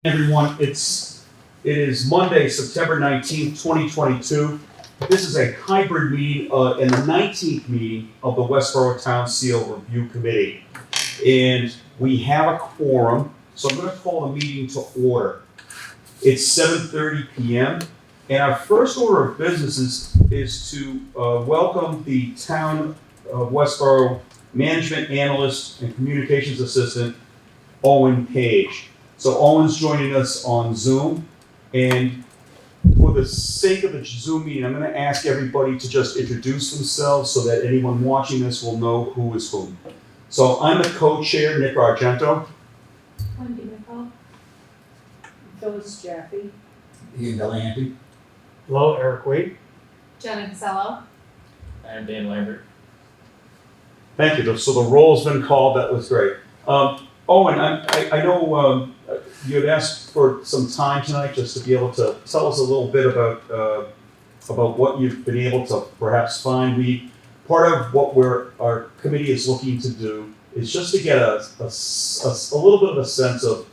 Everyone, it is Monday, September 19th, 2022. This is a hybrid meeting and the 19th meeting of the Westborough Town Seal Review Committee. And we have a quorum, so I'm going to call the meeting to order. It's 7:30 p.m. And our first order of business is to welcome the Town of Westborough Management Analyst and Communications Assistant, Owen Page. So Owen's joining us on Zoom, and for the sake of the Zoom meeting, I'm going to ask everybody to just introduce themselves so that anyone watching this will know who is whom. So I'm the co-chair, Nick Argento. Wendy Nicole. Phyllis Jaffe. Ian Delahanty. Hello, Eric Wade. Jenna Casello. And Dan Lambert. Thank you. So the roll's been called. That was great. Owen, I know you had asked for some time tonight just to be able to tell us a little bit about what you've been able to perhaps find. Part of what our committee is looking to do is just to get a little bit of a sense of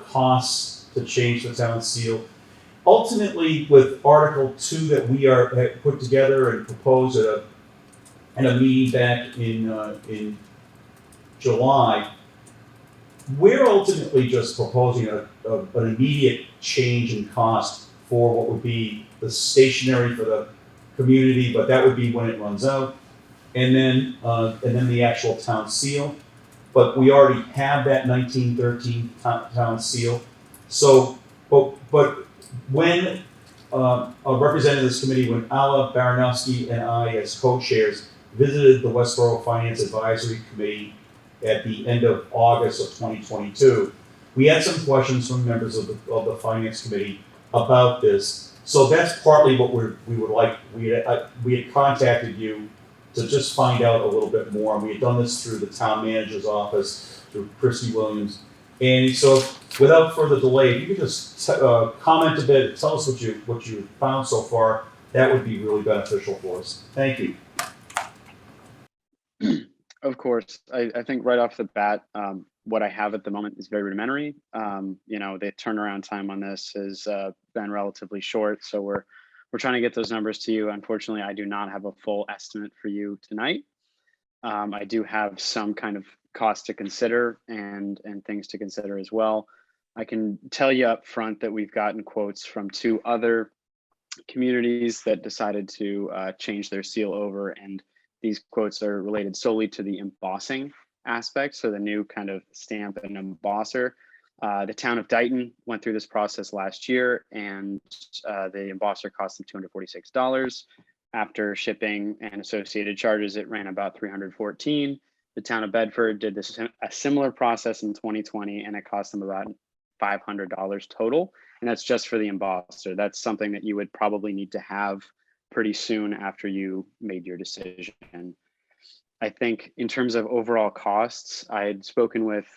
costs to change the town seal. Ultimately, with Article 2 that we had put together and proposed at a meeting back in July, we're ultimately just proposing an immediate change in cost for what would be the stationery for the community, but that would be when it runs out, and then the actual town seal. But we already have that 1913 town seal. So, but when a representative of this committee, when Alla Baranowski and I, as co-chairs, visited the Westborough Finance Advisory Committee at the end of August of 2022, we had some questions from members of the Finance Committee about this. So that's partly what we would like. We had contacted you to just find out a little bit more. And we had done this through the town manager's office, through Christy Williams. And so without further delay, if you could just comment a bit, tell us what you found so far, that would be really beneficial for us. Thank you. Of course, I think right off the bat, what I have at the moment is very rudimentary. The turnaround time on this has been relatively short, so we're trying to get those numbers to you. Unfortunately, I do not have a full estimate for you tonight. I do have some kind of cost to consider and things to consider as well. I can tell you up front that we've gotten quotes from 2 other communities that decided to change their seal over, and these quotes are related solely to the embossing aspect, so the new kind of stamp and embosser. The town of Dighton went through this process last year, and the embosser cost them $246. After shipping and associated charges, it ran about $314. The town of Bedford did a similar process in 2020, and it cost them about $500 total, and that's just for the embosser. That's something that you would probably need to have pretty soon after you made your decision. I think in terms of overall costs, I had spoken with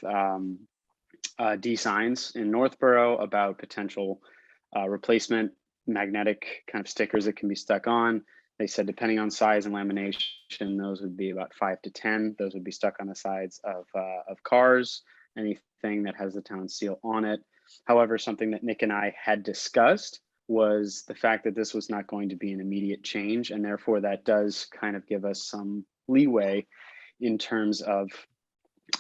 D Signs in Northborough about potential replacement magnetic kind of stickers that can be stuck on. They said depending on size and lamination, those would be about 5 to 10. Those would be stuck on the sides of cars, anything that has the town seal on it. However, something that Nick and I had discussed was the fact that this was not going to be an immediate change, and therefore that does kind of give us some leeway in terms of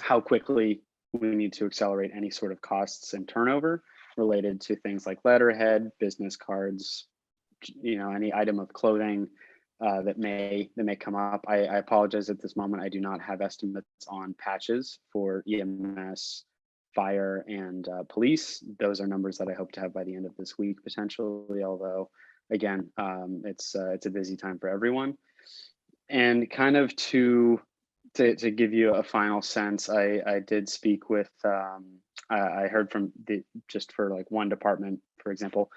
how quickly we need to accelerate any sort of costs and turnover related to things like letterhead, business cards, any item of clothing that may come up. I apologize at this moment. I do not have estimates on patches for EMS, fire, and police. Those are numbers that I hope to have by the end of this week, potentially, although again, it's a busy time for everyone. And kind of to give you a final sense, I did speak with, I heard from just for like one department, for example,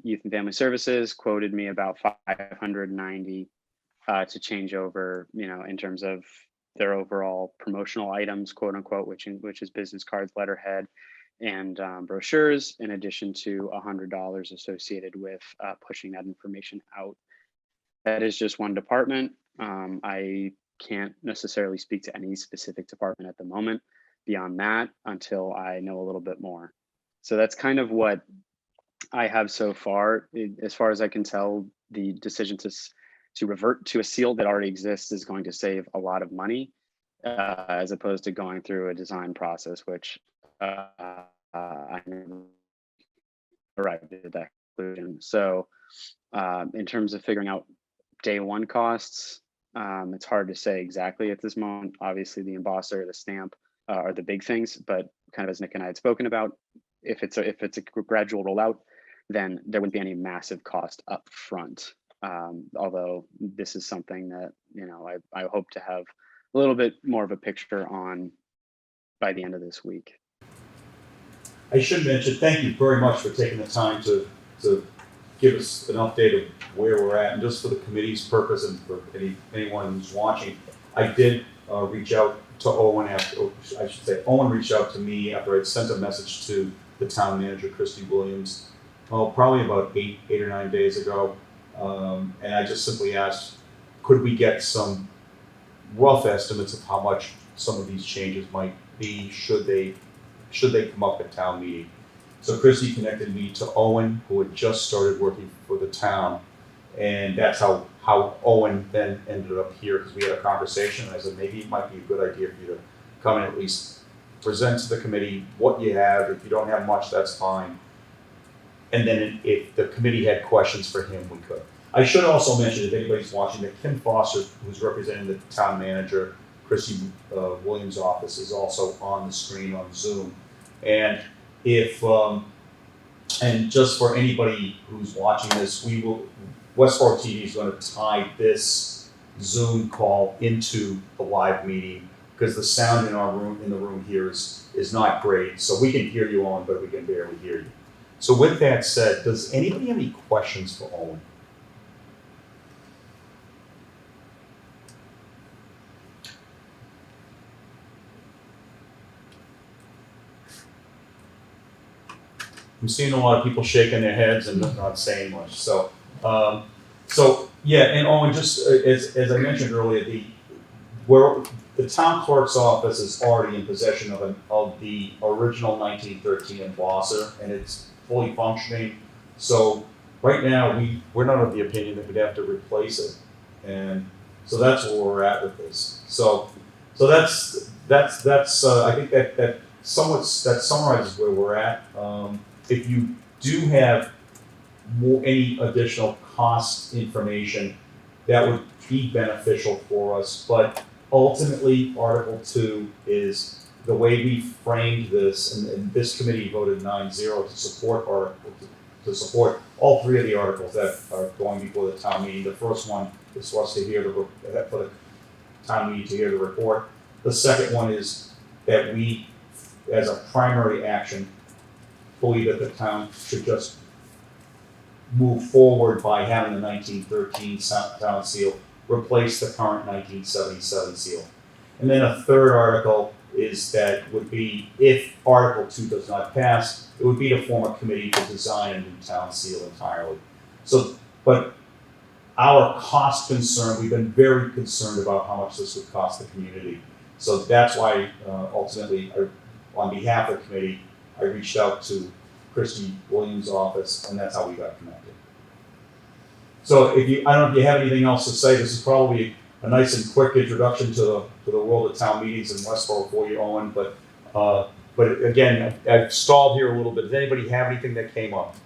Youth and Family Services quoted me about $590 to change over, in terms of their overall promotional items, quote unquote, which is business cards, letterhead, and brochures, in addition to $100 associated with pushing that information out. That is just one department. I can't necessarily speak to any specific department at the moment beyond that until I know a little bit more. So that's kind of what I have so far. As far as I can tell, the decision to revert to a seal that already exists is going to save a lot of money, as opposed to going through a design process, which I never arrived at that conclusion. So in terms of figuring out day one costs, it's hard to say exactly at this moment. Obviously, the embosser, the stamp are the big things, but kind of as Nick and I had spoken about, if it's a gradual rollout, then there wouldn't be any massive cost up front. Although this is something that, you know, I hope to have a little bit more of a picture on by the end of this week. I should mention, thank you very much for taking the time to give us an update of where we're at, and just for the committee's purpose and for anyone who's watching. I did reach out to Owen Owen reached out to me after I'd sent a message to the town manager, Christy Williams, probably about eight or 9 days ago. And I just simply asked, could we get some rough estimates of how much some of these changes might be should they come up at town meeting. So Christy connected me to Owen, who had just started working for the town, and that's how Owen then ended up here, because we had a conversation. I said, maybe it might be a good idea for you to come and at least present to the committee what you have. If you don't have much, that's fine. And then if the committee had questions for him, we could. I should also mention, if anybody's watching, that Kim Foster, who's representing the town manager, Christy Williams' office, is also on the screen on Zoom. And if, and just for anybody who's watching this, Westborough TV is going to tie this Zoom call into the live meeting, because the sound in the room here is not great. So we can hear you, Owen, but we can barely hear you. So with that said, does anybody have any questions for Owen? I'm seeing a lot of people shaking their heads and not saying much. So yeah, and Owen, just as I mentioned earlier, the town clerk's office is already in possession of the original 1913 embosser, and it's fully functioning. So right now we're not of the opinion that we'd have to replace it, and so that's where we're at with this. So that's I think that summarizes where we're at. If you do have any additional cost information, that would be beneficial for us. But ultimately, Article 2 is the way we framed this, and this committee voted 9-0 to support all three of the articles that are going before the town meeting. The first one is for us to hear for the town meeting to hear the report. The second one is that we, as a primary action, believe that the town should just move forward by having the 1913 town seal replace the current 1977 seal. And then a third article is that would be, if Article 2 does not pass, it would be to form a committee to design a new town seal entirely. So, but our cost concern, we've been very concerned about how much this would cost the community. So that's why ultimately, on behalf of the committee, I reached out to Christy Williams' office, and that's how we got connected. So I don't know if you have anything else to say. This is probably a nice and quick introduction to the world of town meetings in Westborough for you, Owen. But again, I've stalled here a little bit. Does anybody have anything that came up?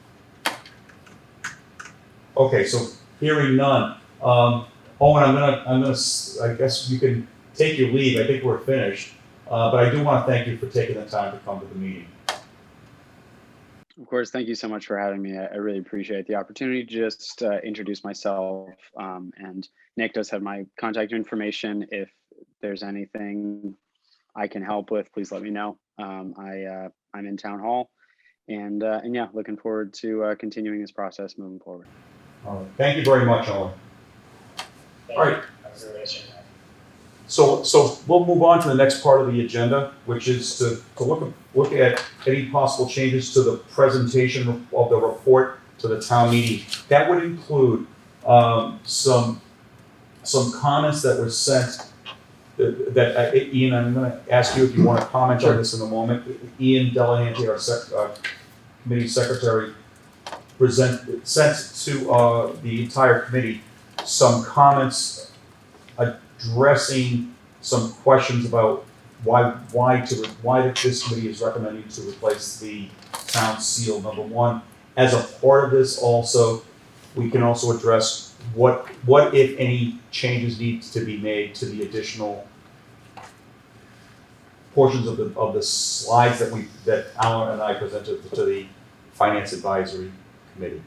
Okay, so hearing none. Owen, I'm gonna. I guess you can take your leave. I think we're finished. But I do want to thank you for taking the time to come to the meeting. Of course, thank you so much for having me. I really appreciate the opportunity to just introduce myself. And Nick does have my contact information. If there's anything I can help with, please let me know. I'm in town hall, and yeah, looking forward to continuing this process moving forward. All right. Thank you very much, Owen. All right. So we'll move on to the next part of the agenda, which is to look at any possible changes to the presentation of the report to the town meeting. That would include some comments that were sent. Ian, I'm going to ask you if you want to comment on this in a moment. Ian Delahanty, our committee secretary sent to the entire committee some comments addressing some questions about why this committee is recommending to replace the town seal, number one. As a part of this also, we can also address what if any changes need to be made to the additional portions of the slides that Alan and I presented to the Finance Advisory Committee.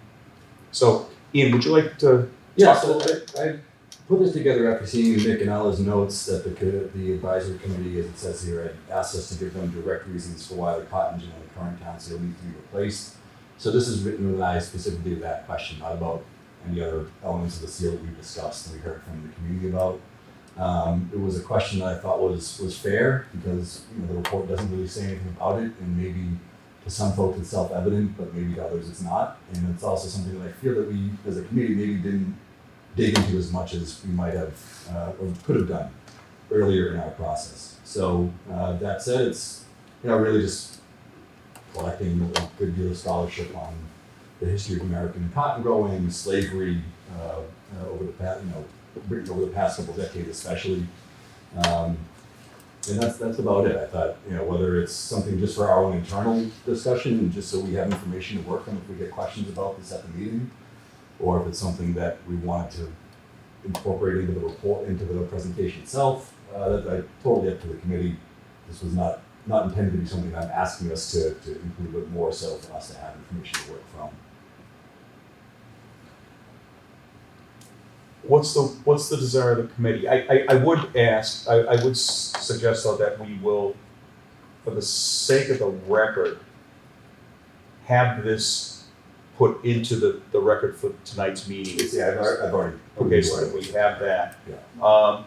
So, Ian, would you like to Yeah, talk a so little bit? I put this together after seeing Nick and Ella's notes that the advisory committee, as it says here, had asked us to give them direct reasons for why the cotton gin on the current town seal needs to be replaced. So this is written with an eye specifically to that question, not about any other elements of the seal that we discussed and we heard from the community about. It was a question that I thought was fair because the report doesn't really say anything about it, and maybe to some folks it's self-evident, but maybe to others it's not. And it's also something that I feel that we, as a committee, maybe didn't dig into as much as we might have or could have done earlier in our process. So that said, it's really just collecting a good deal of scholarship on the history of American cotton growing, slavery over the past, Britain over the past couple of decades, especially. And that's about it. I thought, whether it's something just for our own internal discussion and just so we have information to work on if we get questions about this at the meeting, or if it's something that we wanted to incorporate into the report, into the presentation itself, that's totally up to the committee. This was not intended to be something I'm asking us to include, but more so for us to have information to work from. What's the desire of the committee? I would ask, I would suggest though that we will, for the sake of the record, have this put into the record for tonight's meeting. Yeah, I've already. Okay, so we have that. Yeah.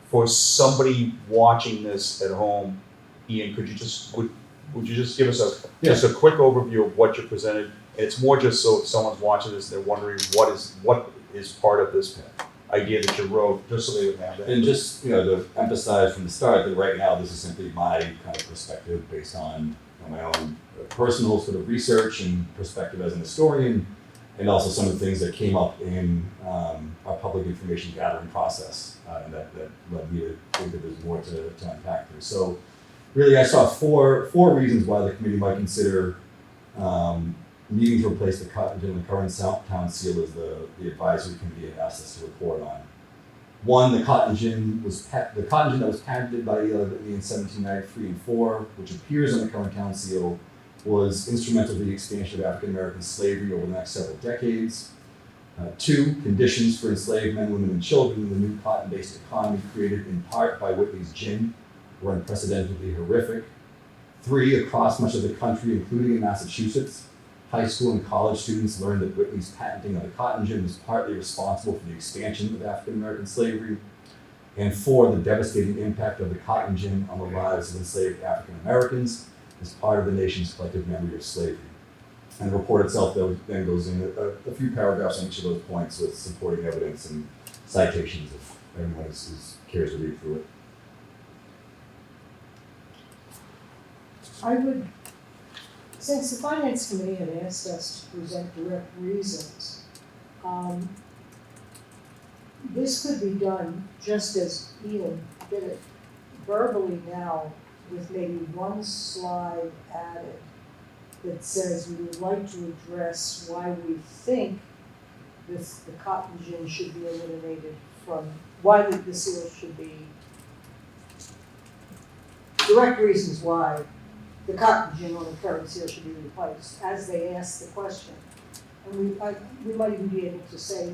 For somebody watching this at home, Ian, would you just give us just a quick overview of what you presented? And it's more just so if someone's watching this, they're wondering what is part of this idea that you wrote, just so they would have that. And just to emphasize from the start that right now this is simply my kind of perspective based on my own personal sort of research and perspective as an historian, and also some of the things that came up in our public information gathering process, and that led me to think that there's more to unpack there. So really I saw four reasons why the committee might consider needing to replace the cotton gin in the current town seal as the advisory committee had asked us to report on. One, the cotton gin that was patented by Eli Whitney in 1793 and 4, which appears on the current town seal, was instrumental to the expansion of African American slavery over the next several decades. Two, conditions for enslaved men, women, and children in the new cotton-based economy created in part by Whitney's gin were unprecedentedly horrific. Three, across much of the country, including in Massachusetts, high school and college students learned that Whitney's patenting of the cotton gin was partly responsible for the expansion of African American slavery. And four, the devastating impact of the cotton gin on the lives of enslaved African Americans as part of the nation's collective memory of slavery. And the report itself then goes in a few paragraphs on each of those points with supporting evidence and citations if anyone cares to read through it. I would, since the Finance Committee had asked us to present direct reasons, this could be done just as Ian did it verbally now, with maybe one slide added that says we would like to address why we think the cotton gin should be eliminated from, why the seal should be, direct reasons why the cotton gin on the current seal should be replaced, as they ask the question. And we might even be able to say,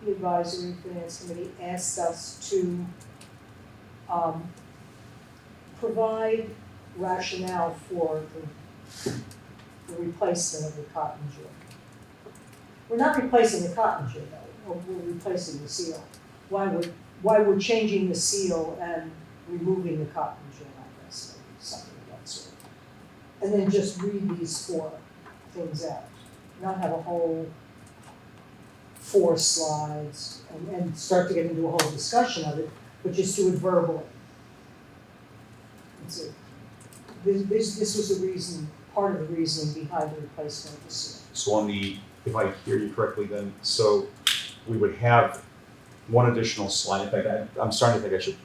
the advisory finance committee asked us to provide rationale for the replacement of the cotton gin. We're not replacing the cotton gin though, we're replacing the seal. Why we're changing the seal and removing the cotton gin, I guess, maybe something of that sort. And then just read these four things out, not have a whole 4 slides and start to get into a whole discussion of it, but just do it verbally. That's it. This was the reason part of the reasoning behind the replacement of the seal. So on the, if I hear you correctly then, so we would have one additional slide. In fact, I'm starting to think I should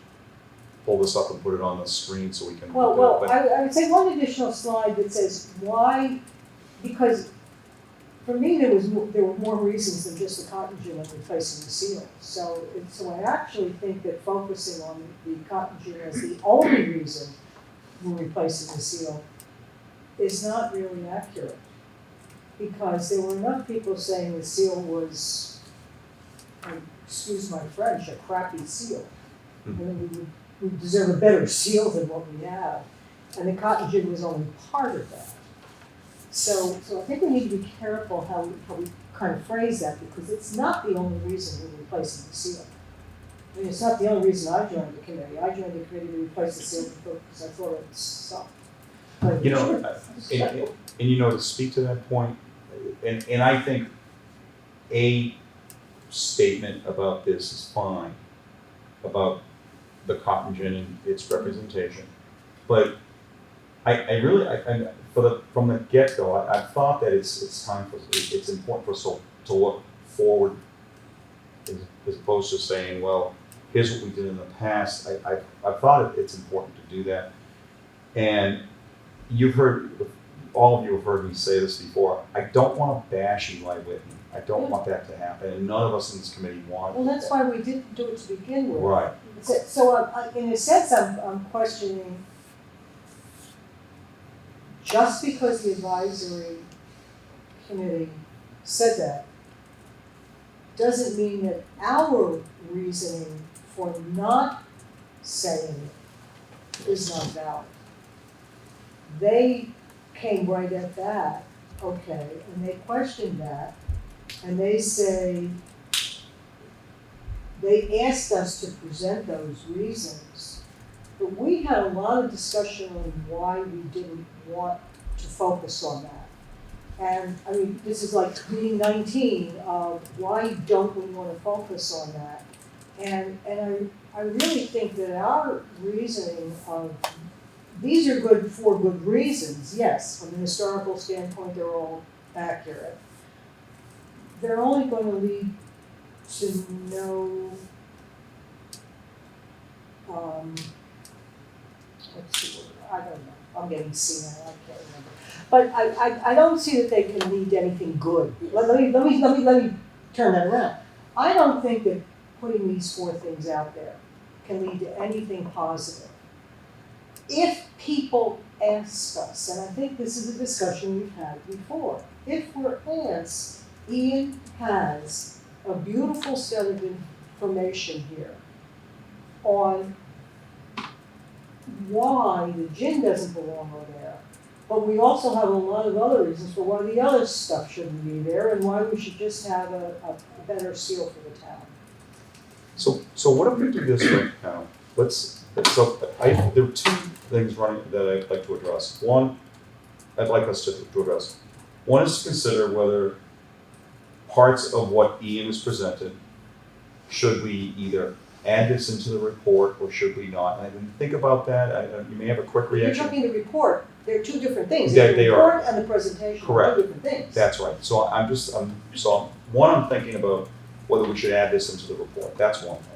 pull this up and put it on the screen so we can Well, look at it. I would say one additional slide that says why, because for me, there were more reasons than just the cotton gin and replacing the seal. So I actually think that focusing on the cotton gin as the only reason we're replacing the seal is not really accurate. Because there were enough people saying the seal was, excuse my French, a crappy seal. And we deserve a better seal than what we have. And the cotton gin was only part of that. So I think we need to be careful how we kind of phrase that, because it's not the only reason we're replacing the seal. I mean, it's not the only reason I joined the committee. I joined the committee to replace the seal because I thought it sucked. But You know, and you know, to speak to that point, and I think a statement about this is fine, about the cotton gin and its representation. But I really, from the get-go, I thought that it's time for, it's important for us to look forward as opposed to saying, well, here's what we did in the past. I thought it's important to do that. And you've heard, all of you have heard me say this before, I don't want to bash Eli Whitney. I don't want that to happen, and none of us in this committee want it. well, that's why we didn't do it to begin with. Right. So in a sense, I'm questioning, just because the advisory committee said that, doesn't mean that our reasoning for not saying it is not valid. They came right at that, okay, and they questioned that, and they say, they asked us to present those reasons, but we had a lot of discussion on why we didn't want to focus on that. And I mean, this is like meeting 19 of why don't we want to focus on that? And I really think that our reasoning of, these are good for good reasons, yes, from a historical standpoint, they're all accurate. They're only going to lead to no, what's the word? I don't know. I'm getting senile, I can't remember. But I don't see that they can lead to anything good. Let me turn that around. I don't think that putting these four things out there can lead to anything positive. If people ask us, and I think this is a discussion we've had before, if we're asked, Ian has a beautiful set of information here on why the gin doesn't belong over there, but we also have a lot of other reasons for why the other stuff shouldn't be there and why we should just have a better seal for the town. So what if we do this right now? There are two things running that I'd like to address. One, I'd like us to address. One is to consider whether parts of what Ian has presented, should we either add this into the report or should we not? And I didn't think about that. You may have a quick You're reaction. talking the report, they're two different things. They The are. report and the presentation Correct. are two different things. That's right. So I'm thinking about whether we should add this into the report. That's one thing.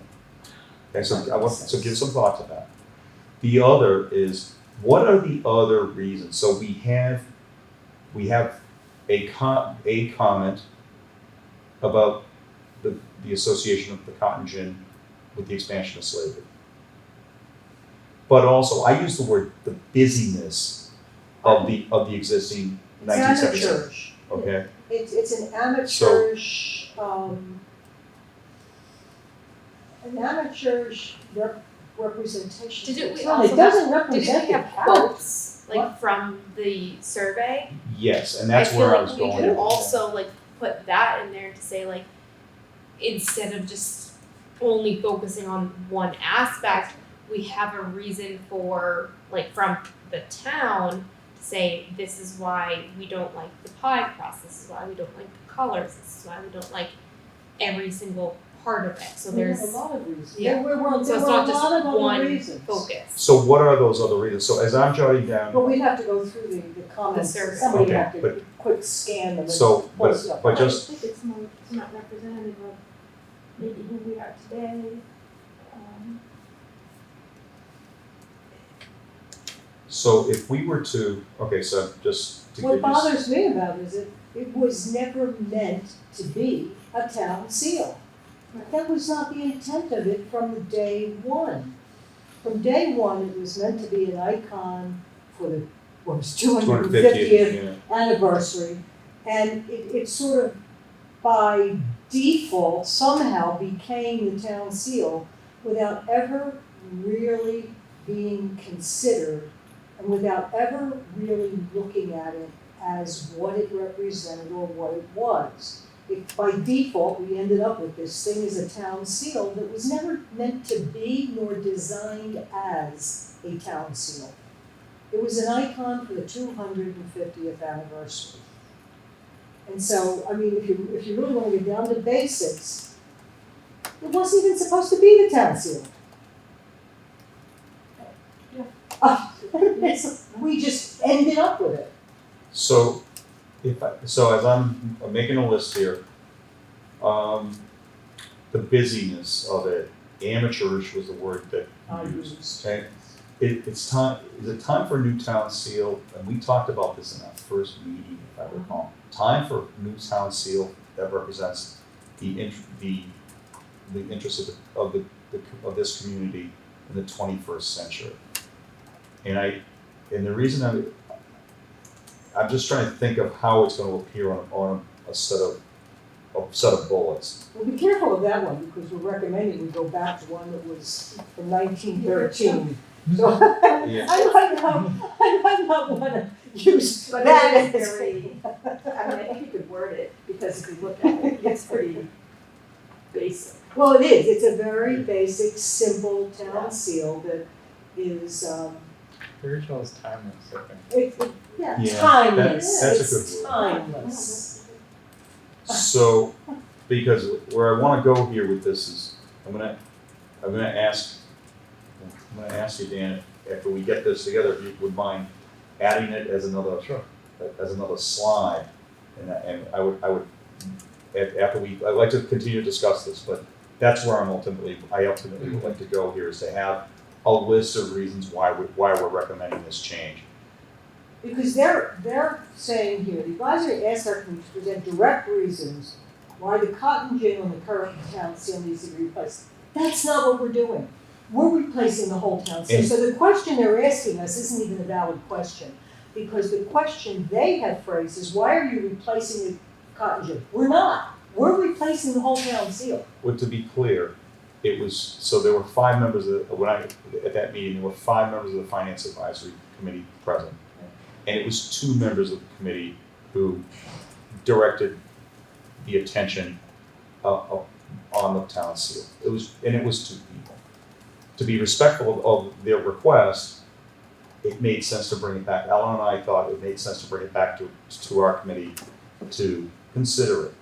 Okay, so give some thought to that. The other is, what are the other reasons? So we have a comment about the association of the cotton gin with the expansion of slavery. But also, I use the word the busyness of the existing 1977. Amateurish. Okay. It's an amateurish, representation. Didn't we No, also it doesn't Didn't represent we the have town. quotes like What? from the survey? Yes, and that's I feel where I like was we going. could also like put that in there to say like, instead of just only focusing on one aspect, we have a reason for like from the town to say this is why we don't like the pie crust, this is why we don't like the colors, this is why we don't like every single part of it. So There's there's a lot of reasons. yeah. There were so a it's not lot just of other one reasons. focus. So what are those other reasons? So as I'm jotting down, But we'd have to go through the comments, survey. somebody Okay, have to but- quick scan them and so, pull stuff but out. just, I think it's more, it's not representative of maybe who we are today. so if we were to, okay, so just to give What you. bothers me about it is it was never meant to be a town seal. That was not the intent of it from day one. From day one, it was meant to be an icon for the, what was 250th anniversary. And it sort of, by default, somehow became the town seal without ever really being considered and without ever really looking at it as what it represented or what it was. By default, we ended up with this thing as a town seal that was never meant to be nor designed as a town seal. It was an icon for the 250th anniversary. And so, I mean, if you really want to get down to basics, it wasn't even supposed to be the town seal. We just ended up with it. So, so as I'm making a list here, the busyness of it, amateurish was the word that I you used, used. okay? It's time, is it time for a new town seal? And we talked about this in our first meeting, if I recall. Time for a new town seal that represents the interests of this community in the 21st century. And the reason I'm just trying to think of how it's going to appear on a set of bullets. Well, be careful of that one, because we're recommending we go back to one that was from 1913. So Yeah. I might not want to use But that it as is very, I mean, I think you could word it, because if you look at it, it's pretty basic. Well, it is. It's a very basic, simple town seal that is, The original is timeless, I think. it's Yeah, timeless. that's a It's good word. timeless. So, because where I want to go here with this is, I'm gonna ask you, Dan, after we get this together, if you would mind adding it as another slide, and I would I'd like to continue to discuss this, but that's where I ultimately would like to go here, is to have a list of reasons why we're recommending this change. Because they're saying here, the advisory asked our committee to present direct reasons why the cotton gin on the current town seal needs to be replaced. That's not what we're doing. We're replacing the whole town seal. And- So the question they're asking us isn't even a valid question, because the question they have phrased is, why are you replacing the cotton gin? We're not. We're replacing the whole town seal. Well, to be clear, it was, so there were 5 members at that meeting, there were 5 members of the Finance Advisory Committee present. And it was 2 members of the committee who directed the attention on the town seal. It was 2 people. To be respectful of their request, it made sense to bring it back. Alan and I thought it made sense to bring it back to our committee to consider it.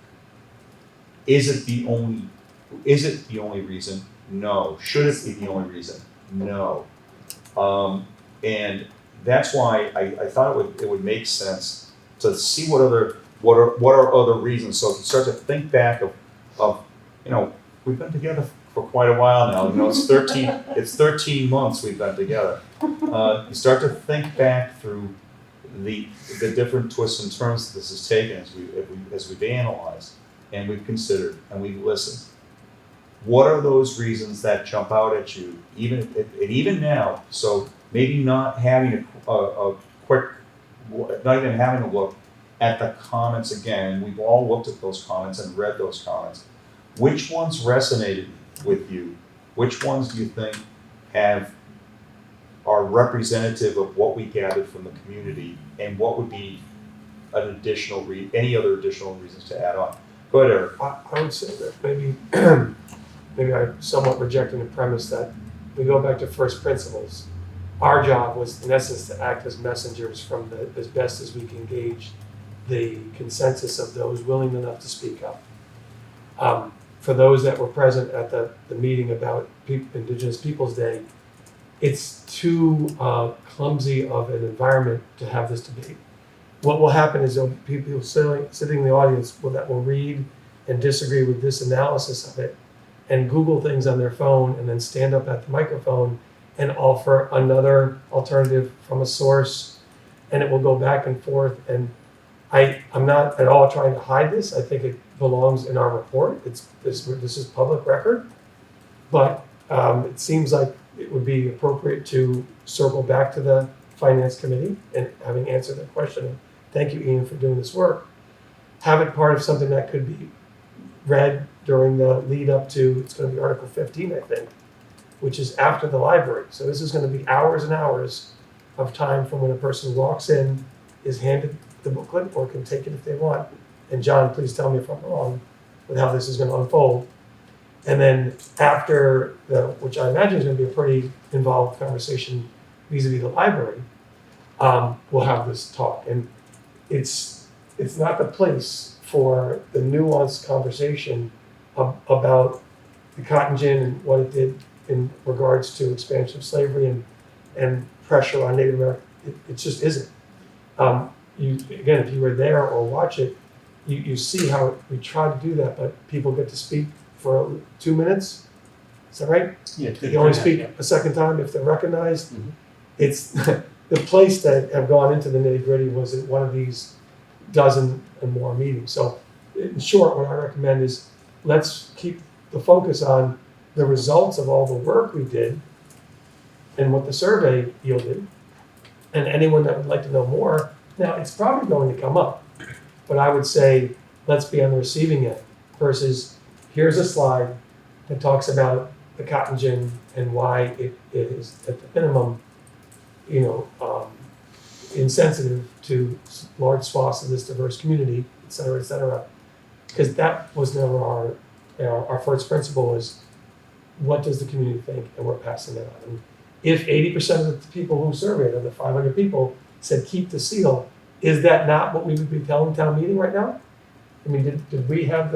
Is it the only reason? No. Should it be the only reason? No. And that's why I thought it would make sense to see what are other reasons. So to start to think back of we've been together for quite a while now. It's 13 months we've been together. You start to think back through the different twists and turns that this has taken as we've analyzed and we've considered and we've listened. What are those reasons that jump out at you, even now? So maybe not having not even having a look at the comments again. We've all looked at those comments and read those comments. Which ones resonated with you? Which ones do you think are representative of what we gathered from the community, and what would be any other additional reasons to add on? Go ahead, Eric. I would say that maybe I'm somewhat rejecting the premise that we go back to first principles. Our job was, in essence, to act as messengers from as best as we can gauge the consensus of those willing enough to speak up. for those that were present at the meeting about Indigenous Peoples Day, it's too clumsy of an environment to have this debate. What will happen is there'll be people sitting in the audience that will read and disagree with this analysis of it and Google things on their phone and then stand up at the microphone and offer another alternative from a source, and it will go back and forth. And I'm not at all trying to hide this. I think it belongs in our report. This is public record, but it seems like it would be appropriate to circle back to the Finance Committee and having answered that question. And thank you, Ian, for doing this work. Have it part of something that could be read during the lead up to, it's going to be Article 15, I think, which is after the library. So this is going to be hours and hours of time from when a person walks in, is handed the booklet, or can take it if they want. And John, please tell me if I'm wrong with how this is going to unfold. And then after which I imagine is going to be a pretty involved conversation vis-a-vis the library, we'll have this talk. And it's not the place for the nuanced conversation about the cotton gin and what it did in regards to expansion of slavery and pressure on Native American. It just isn't. Again, if you were there or watch it, you see how we try to do that, but people get to speak for 2 minutes. Is that right? Yeah. They can only speak a second time if they're recognized. Mm-hmm. It's the place that have gone into the nitty gritty was at one of these dozen and more meetings. So in short, what I recommend is let's keep the focus on the results of all the work we did and what the survey yielded. And anyone that would like to know more, now it's probably going to come up, but I would say let's be on the receiving end versus here's a slide that talks about the cotton gin and why it is at the minimum, insensitive to large swaths of this diverse community, et cetera, because that was never our first principle is what does the community think, and we're passing it on. And if 80% of the people who surveyed, of the 500 people, said keep the seal, is that not what we would be telling town meeting right now? I mean, did we have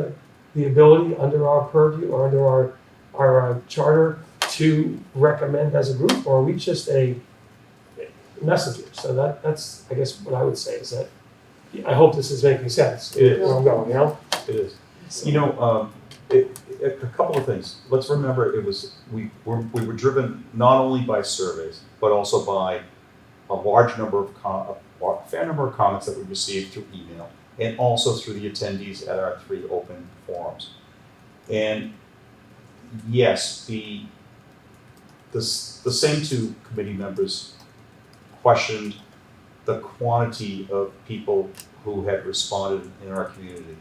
the ability under our purview or under our charter to recommend as a group, or are we just a messenger? So that's I guess what I would say is that I hope this is making sense. It is. Where I'm going, It is. A couple of things. Let's remember we were driven not only by surveys, but also by a large number of a fair number of comments that we received through email, and also through the attendees at our 3 open forums. And yes, the same 2 committee members questioned the quantity of people who had responded in our community.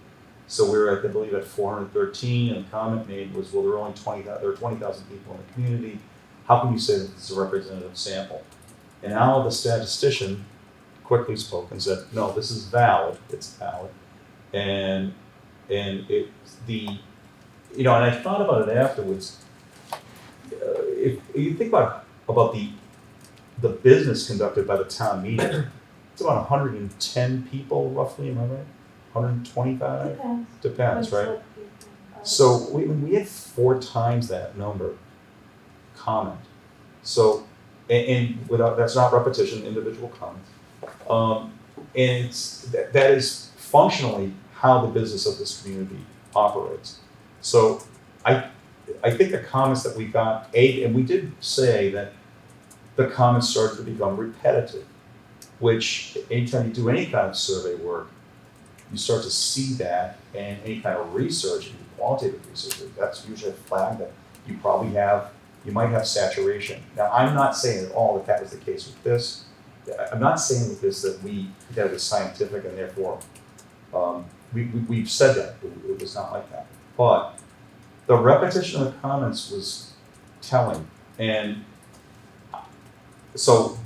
So we were, I believe, at 413, and the comment made was, well, there are 20,000 people in the community. How can you say that this is a representative sample? And Al, the statistician, quickly spoke and said, no, this is valid, it's valid. And and I thought about it afterwards. If you think about the business conducted by the town meeting, it's about 110 people roughly, am I right? 125? Depends, right? So we had 4 times that number comment. So, and without, that's not repetition, individual comments. And that is functionally how the business of this community operates. So I think the comments that we got, and we did say that the comments started to become repetitive, which anytime you do any kind of survey work, you start to see that, and any kind of research, qualitative research, that's usually a flag that you might have saturation. Now, I'm not saying at all that was the case with this. I'm not saying with this that it was scientific and therefore we've said that. It was not like that. But the repetition of the comments was telling. And so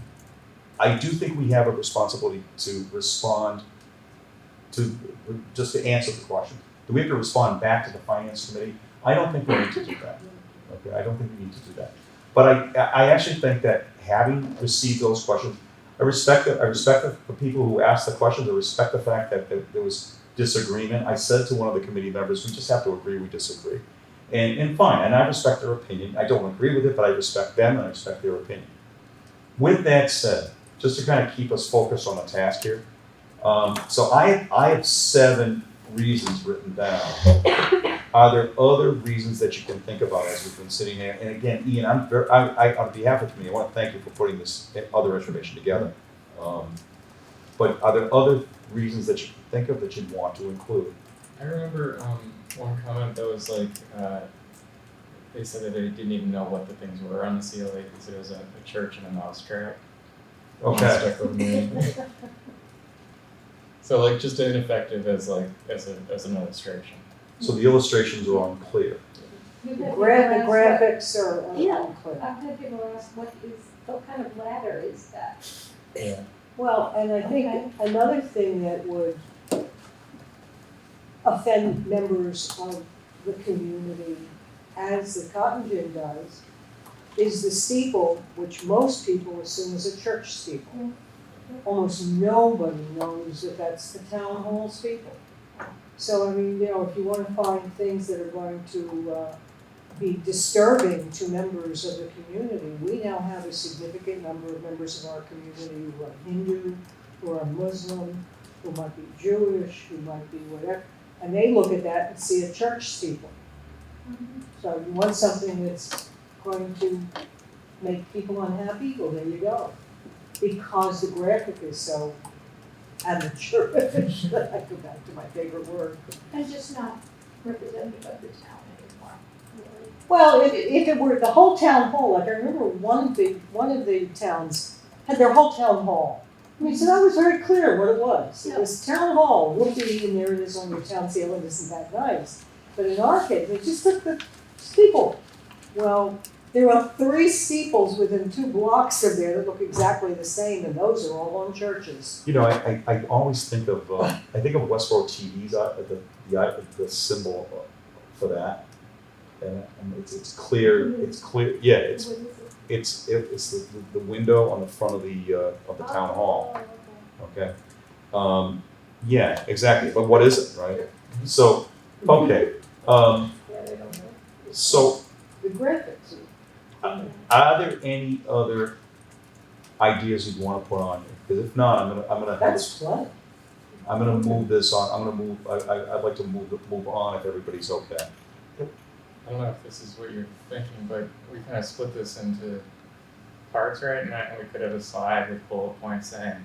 I do think we have a responsibility to respond just to answer the question. Do we have to respond back to the Finance Committee? I don't think we need to do that. Okay, I don't think we need to do that. But I actually think that having received those questions, I respect the people who asked the questions. I respect the fact that there was disagreement, I said to one of the committee members, we just have to agree we disagree. And fine, and I respect their opinion. I don't agree with it, but I respect them and I respect their opinion. With that said, just to kind of keep us focused on the task here, so I have 7 reasons written down. Are there other reasons that you can think about as we've been sitting here? And again, Ian, on behalf of the committee, I want to thank you for putting this other information together. But are there other reasons that you can think of that you'd want to include? I remember one comment that was like, they said that they didn't even know what the things were on the seal. They said it was a church and a mousetrap. Okay. Stuck with me. So like just ineffective as an illustration. So the illustrations are unclear. The graphics are unclear. I've had people ask, what kind of ladder is that? Yeah. Well, and I think another thing that would offend members of the community, as the cotton gin does, is the steeple, which most people assume is a church steeple. Almost nobody knows that that's the town hall steeple. So, I mean, you know, if you want to find things that are going to be disturbing to members of the community, we now have a significant number of members of our community who are Hindu, who are Muslim, who might be Jewish, who might be whatever, and they look at that and see a church steeple. So you want something that's going to make people unhappy? Well, there you go. Because the graphic is so amateurish, I go back to my favorite word. And just not representative of the town anymore, really. Well, if it were the whole town hall, like I remember one of the towns had their whole town hall. I mean, so that was very clear what it was. It was town hall, whoopee, and there it is on your town seal, and isn't that nice? But in our case, they just took the steeple. Well, there are 3 steeples within 2 blocks of there that look exactly the same, and those are all on churches. You know, I always think of Westborough TV's the symbol for that, and it's clear. It's clear. Yeah, it's the window on the front of the town hall. Okay. Yeah, exactly. But what is it, right? So, okay. So, The graphics. are there any other ideas you'd want to put on here? Because if not, I'm gonna That's plenty. I'm gonna move this on. I'd like to move on if everybody's okay. I don't know if this is what you're thinking, but we kind of split this into parts, right? And we could have a slide with bullet points saying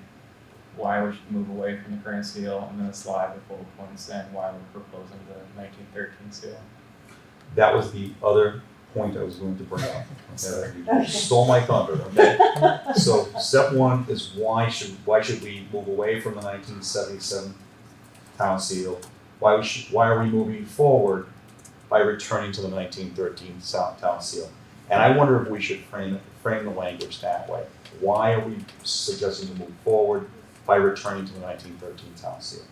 why we should move away from the current seal, and then a slide with bullet points saying why we're proposing the 1913 seal. That was the other point I was going to bring up. Okay, you stole my thunder. Okay, so step 1 is why should we move away from the 1977 town seal? Why are we moving forward by returning to the 1913 town seal? And I wonder if we should frame the language that way. Why are we suggesting to move forward by returning to the 1913 town seal?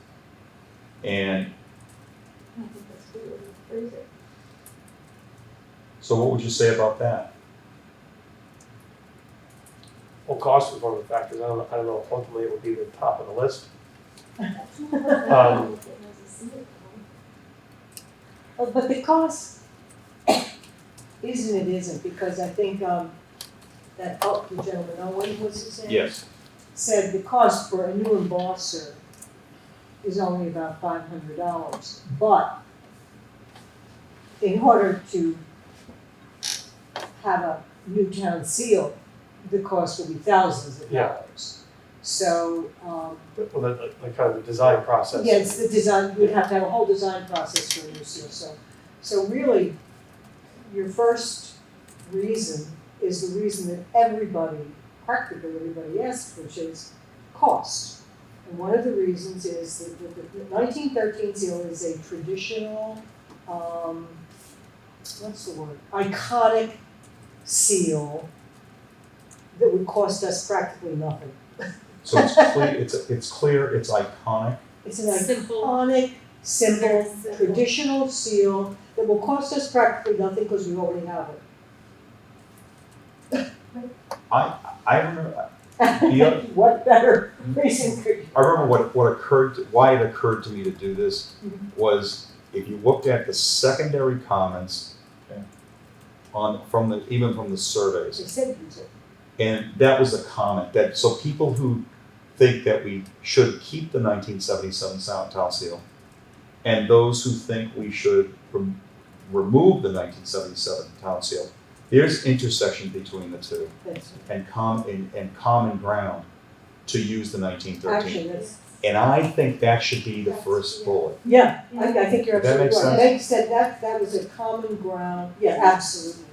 And I think that's a good way to phrase it. so what would you say about that? Well, cost was one of the factors. I don't know if ultimately it would be the top of the list. Um, But the cost isn't, because I think the gentleman, Owen was his name? Yes. Said the cost for a new embosser is only about $500, but in order to have a new town seal, the cost will be thousands of Yeah. dollars. So, well, the kind of the design process. yeah, it's the design, we'd have to have a whole design process for a new seal, so really, your first reason is the reason that practically everybody asks, which is cost. And one of the reasons is that the 1913 seal is a traditional, iconic seal that would cost us practically nothing. So it's clear, it's iconic. It's an Simple. iconic, simple, Very simple. traditional seal that will cost us practically nothing because we already have it. I remember, other- What better reason could you? I remember why it occurred to me to do this Mhm. was if you looked at the secondary comments Okay. even from the surveys, They said use it. and that was a comment that, so people who think that we should keep the 1977 town seal, and those who think we should remove the 1977 town seal, there's intersection between the two That's, and common ground to use the 1913. actually, that's, And I think that should be the first bullet. yeah, I think you're That absolutely makes right. sense. They said that was a common ground, yeah, absolutely.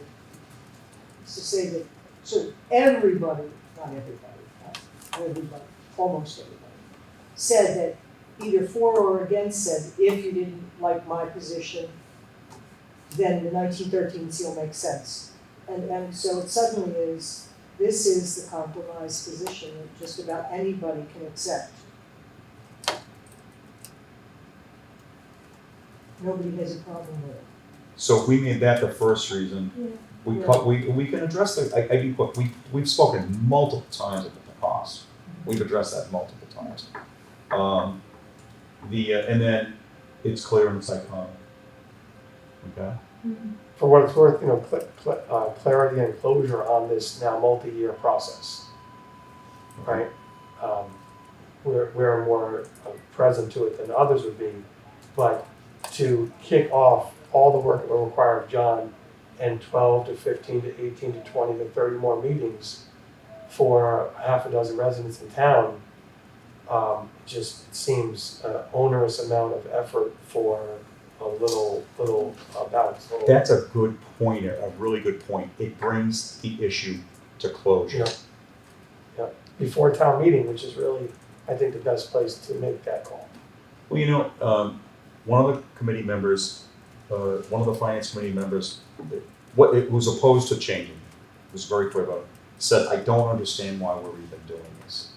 It's to say that, so everybody, not everybody, almost everybody, said that either for or against said, if you didn't like my position, then the 1913 seal makes sense. And so it suddenly is, this is the compromise position that just about anybody can accept. Nobody has a problem with it. So if we made that the first reason, we can address the, I think, look, we've spoken multiple times about the cost. We've addressed that multiple times. And then it's clear and it's iconic. Okay? For what it's worth, clarity and closure on this now multi-year process, right? We're more present to it than others would be, but to kick off all the work that will require of John and 12 to 15 to 18 to 20 to 30 more meetings for half a dozen residents in town, just seems an onerous amount of effort for a little balance. That's a good point, a really good point. It brings the issue to closure. Yeah. Before town meeting, which is really, I think, the best place to make that call. Well, one of the committee members, one of the finance committee members, it was opposed to changing, was very clear about it, said, I don't understand why we're even doing this.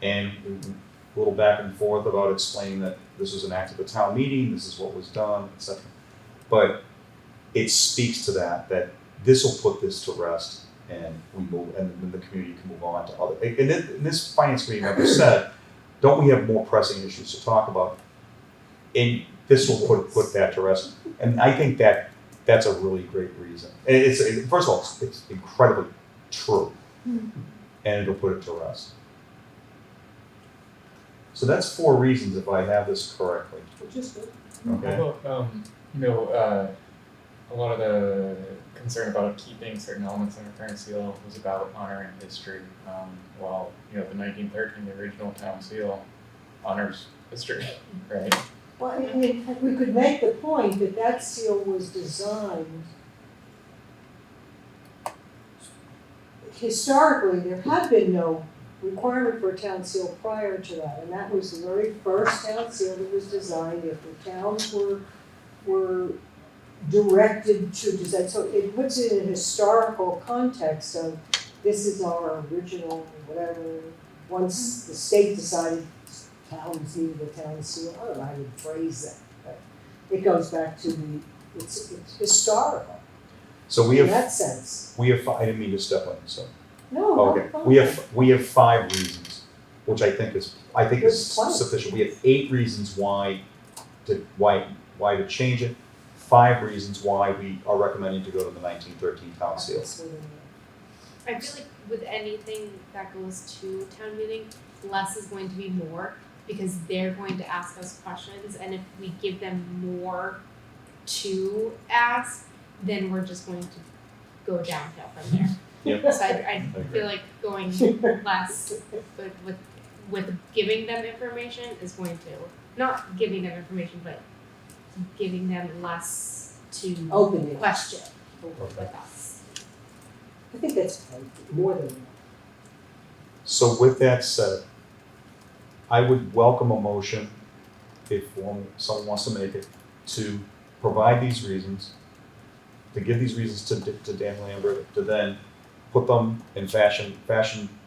And a little back and forth about explaining that this was an act of the town meeting, this is what was done, etc. But it speaks to that this will put this to rest and we move, and then the community can move on to other, and this finance committee member said, don't we have more pressing issues to talk about? And this will put that to rest. And I think that's a really great reason. And first of all, it's incredibly true. And it'll put it to rest. So that's 4 reasons if I have this correctly. Which is good. Okay. How about, a lot of the concern about keeping certain elements in the current seal was about honoring history. While, the 1913, the original town seal, honors history, right? Well, I mean, we could make the point that seal was designed. Historically, there had been no requirement for a town seal prior to that, and that was the very first town seal that was designed if the towns were directed to design. So it puts it in a historical context of this is our original whatever. Once the state decided towns needed a town seal, I don't know how to phrase that, but it goes back to it's historical So we in have, that sense. I didn't mean to step on you, so. No, Okay, no, we have 5 reasons, which I think is There's plenty. sufficient. We have 8 reasons why to change it, 5 reasons why we are recommending to go to the 1913 town seal. I feel like with anything that goes to town meeting, less is going to be more because they're going to ask us questions, and if we give them more to ask, then we're just going to go downhill from there. Yep. So I feel like going less with giving them information is going to, not giving them information, but giving them less to Open it. question Okay. with us. I think that's more than enough. So with that said, I would welcome a motion, if someone wants to make it, to provide these reasons, to give these reasons to Dan Lambert, to then put them in fashion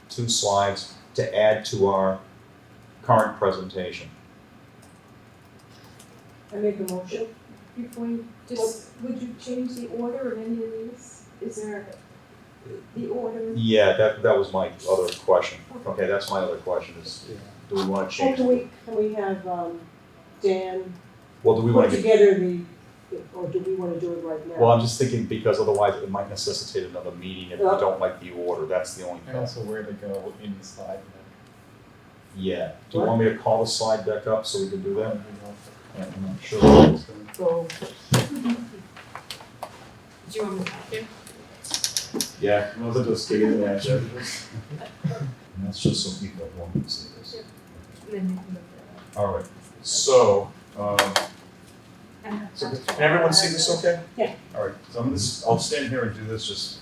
2 slides to add to our current presentation. I make a motion. Before you, would you change the order of any of these? Is there The order. Yeah, that was my other question. Okay, that's my other question is, do we wanna And change? can we have, Dan Well, do we put wanna get, together or do we wanna do it right now? well, I'm just thinking because otherwise it might necessitate another meeting if we don't like the order, that's the only And thing. also where to go in the slide deck. Yeah, do you want me to call the slide deck up so we can do that? Yeah. I'm not sure. what it's gonna- So, Do you want me to? Yeah, I wasn't just getting that. And that's just so people that want to see this. And then you can look it All right, so, so can everyone see this okay? Yeah. All right, so I'll stand here and do this,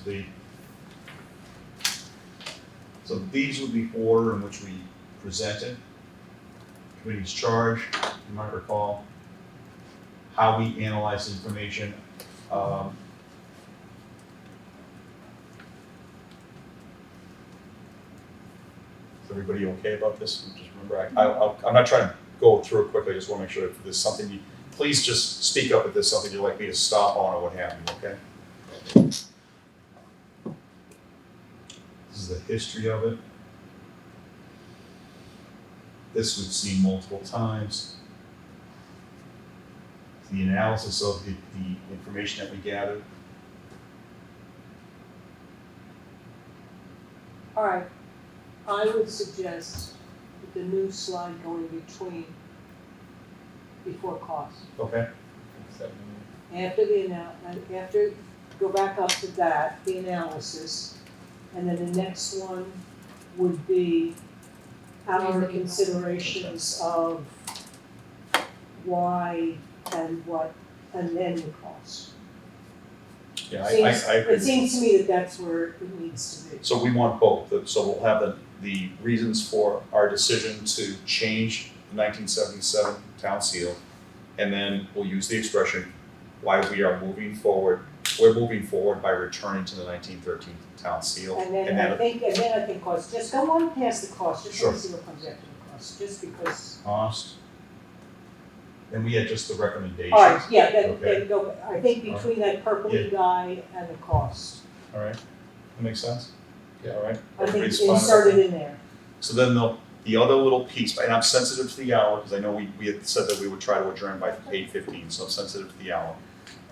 so these would be order in which we presented. Committee's charge, you might recall, how we analyze information. Is everybody okay about this? Just remember, I'm not trying to go through it quickly, I just want to make sure if there's something please just speak up if there's something you'd like me to stop on or what have you, okay? This is the history of it. This we've seen multiple times. The analysis of the information that we gathered. all right, I would suggest that the new slide going before cost. Okay. After, go back up to that, the analysis, and then the next one would be our considerations of why and what, and then the cost. Yeah, I agree. It seems to me that that's where it needs to be. So we want both, so we'll have the reasons for our decision to change the 1977 town seal, and then we'll use the expression why we are moving forward. We're moving forward by returning to the 1913 town seal. And then I think cost, just go on past the cost, just Sure. to see what comes after the cost, just because. Cost. Then we had just the recommendations. All right, yeah, Okay. then go, I think between that purpley guy and the cost, All right, that makes sense? Yeah. All right. I think Everybody's fine with insert that? it in there. So then the other little piece, and I'm sensitive to the hour, because I know we had said that we would try to adjourn by 8:15, so I'm sensitive to the hour.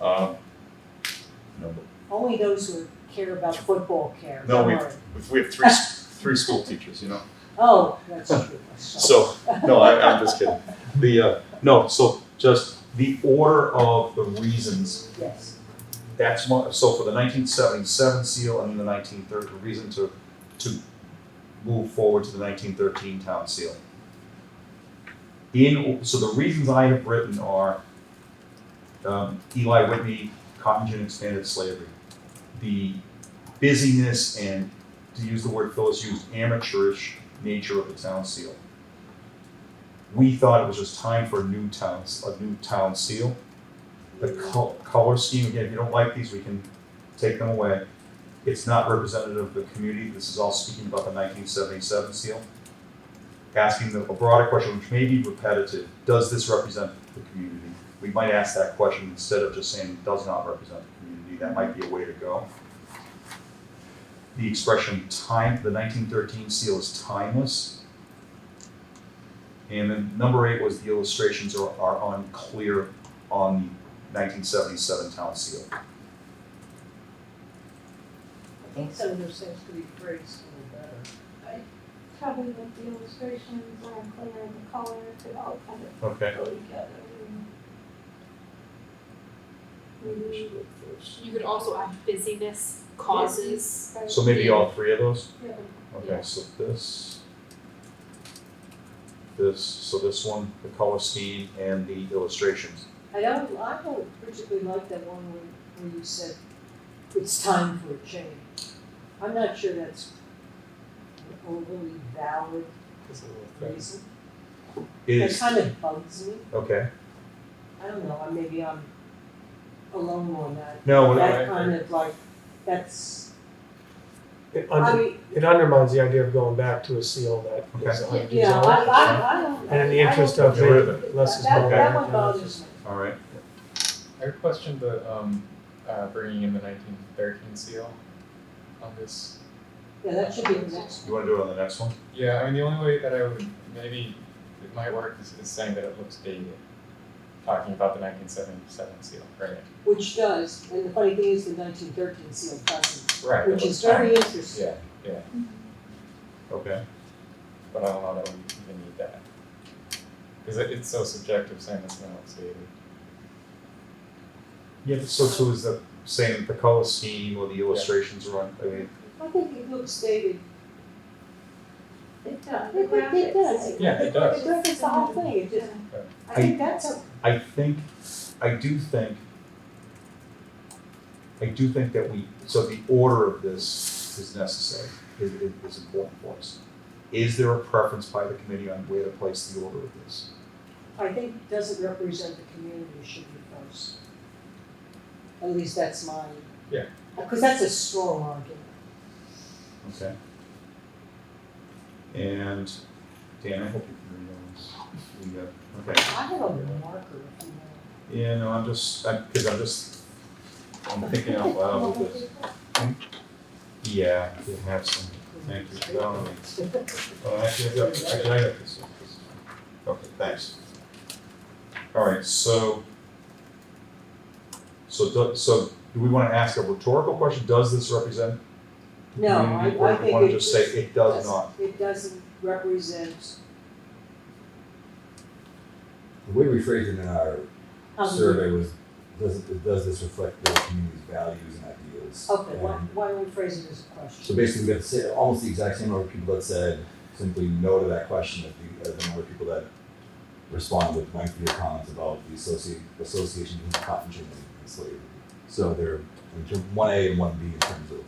No, Only those who care about football care, No, don't worry. we have three school teachers, you know? Oh, that's true. So, no, I'm just kidding. So just the order of the reasons, Yes, so for the 1977 seal and the 1930, the reason to move forward to the 1913 town seal. So the reasons I have written are Eli Whitney, cotton gin expanded slavery, the busyness and, to use the word Phyllis used, amateurish nature of the town seal. We thought it was just time for a new town seal. The color scheme, again, if you don't like these, we can take them away. It's not representative of the community. This is all speaking about the 1977 seal. Asking a broader question, which may be repetitive, does this represent the community? We might ask that question instead of just saying it does not represent the community. That might be a way to go. The expression the 1913 seal is timeless. And then number 8 was the illustrations are unclear on the 1977 town seal. I think some of those things could be phrased a little better. Probably with the illustrations are unclear and the color could all kind of Okay. go together. Maybe You could also add busyness causes. So maybe all 3 of those? Yeah. Okay, so this, so this one, the color scheme and the illustrations. I don't particularly like that one where you said it's time for a change. I'm not sure that's a really valid reason. It Is, kind of bugs me. okay, I don't know, maybe I'm alone on that. no, That kind of like, that's, It I mean, undermines the idea of going back to a seal that is Okay. 100 you years know, old. I don't. And in the interest I of Get rid of making less is that more. that one bothers me. all right. I questioned the bringing in the 1913 seal. on this? Yeah, that should be the next You wanna do it on the next one? Yeah, I mean, the only way that I would, maybe it might work is saying that it looks dated, talking about the 1977 seal, right? which does, and the funny thing is the 1913 seal doesn't, Right. which is very interesting. Yeah, yeah, Okay. but I don't know that we even need that. Because it's so subjective saying this one looks dated. Yeah, but so is that saying the color scheme or the illustrations are on, I mean, I think it looks dated. It does. It does. Yeah, it does. It references the whole thing, it just, I think that's a, I do think that so the order of this is necessary, is important for us. Is there a preference by the committee on where to place the order of this? I think doesn't represent the community should be first. At least that's mine. Yeah. Because that's a strong argument. Okay. And Dan, I hope you can read those. Okay. I have a marker if you want. Yeah, no, I'm thinking out loud with this. Yeah, you have some, thank you. Actually, I got this. Okay, thanks. All right, so do we want to ask a rhetorical question? Does this represent the No, community? I Or do we think want it to just say it does not? It doesn't represent The way we phrased it in our how the. survey was, does this reflect the community's values and ideals? Okay, And why don't we phrase it as a so question? basically, we got to say almost the exact same number of people that said simply no to that question as the number of people that responded with lengthier comments about the association between cotton gin and slavery. So they're in terms 1A and 1B in terms of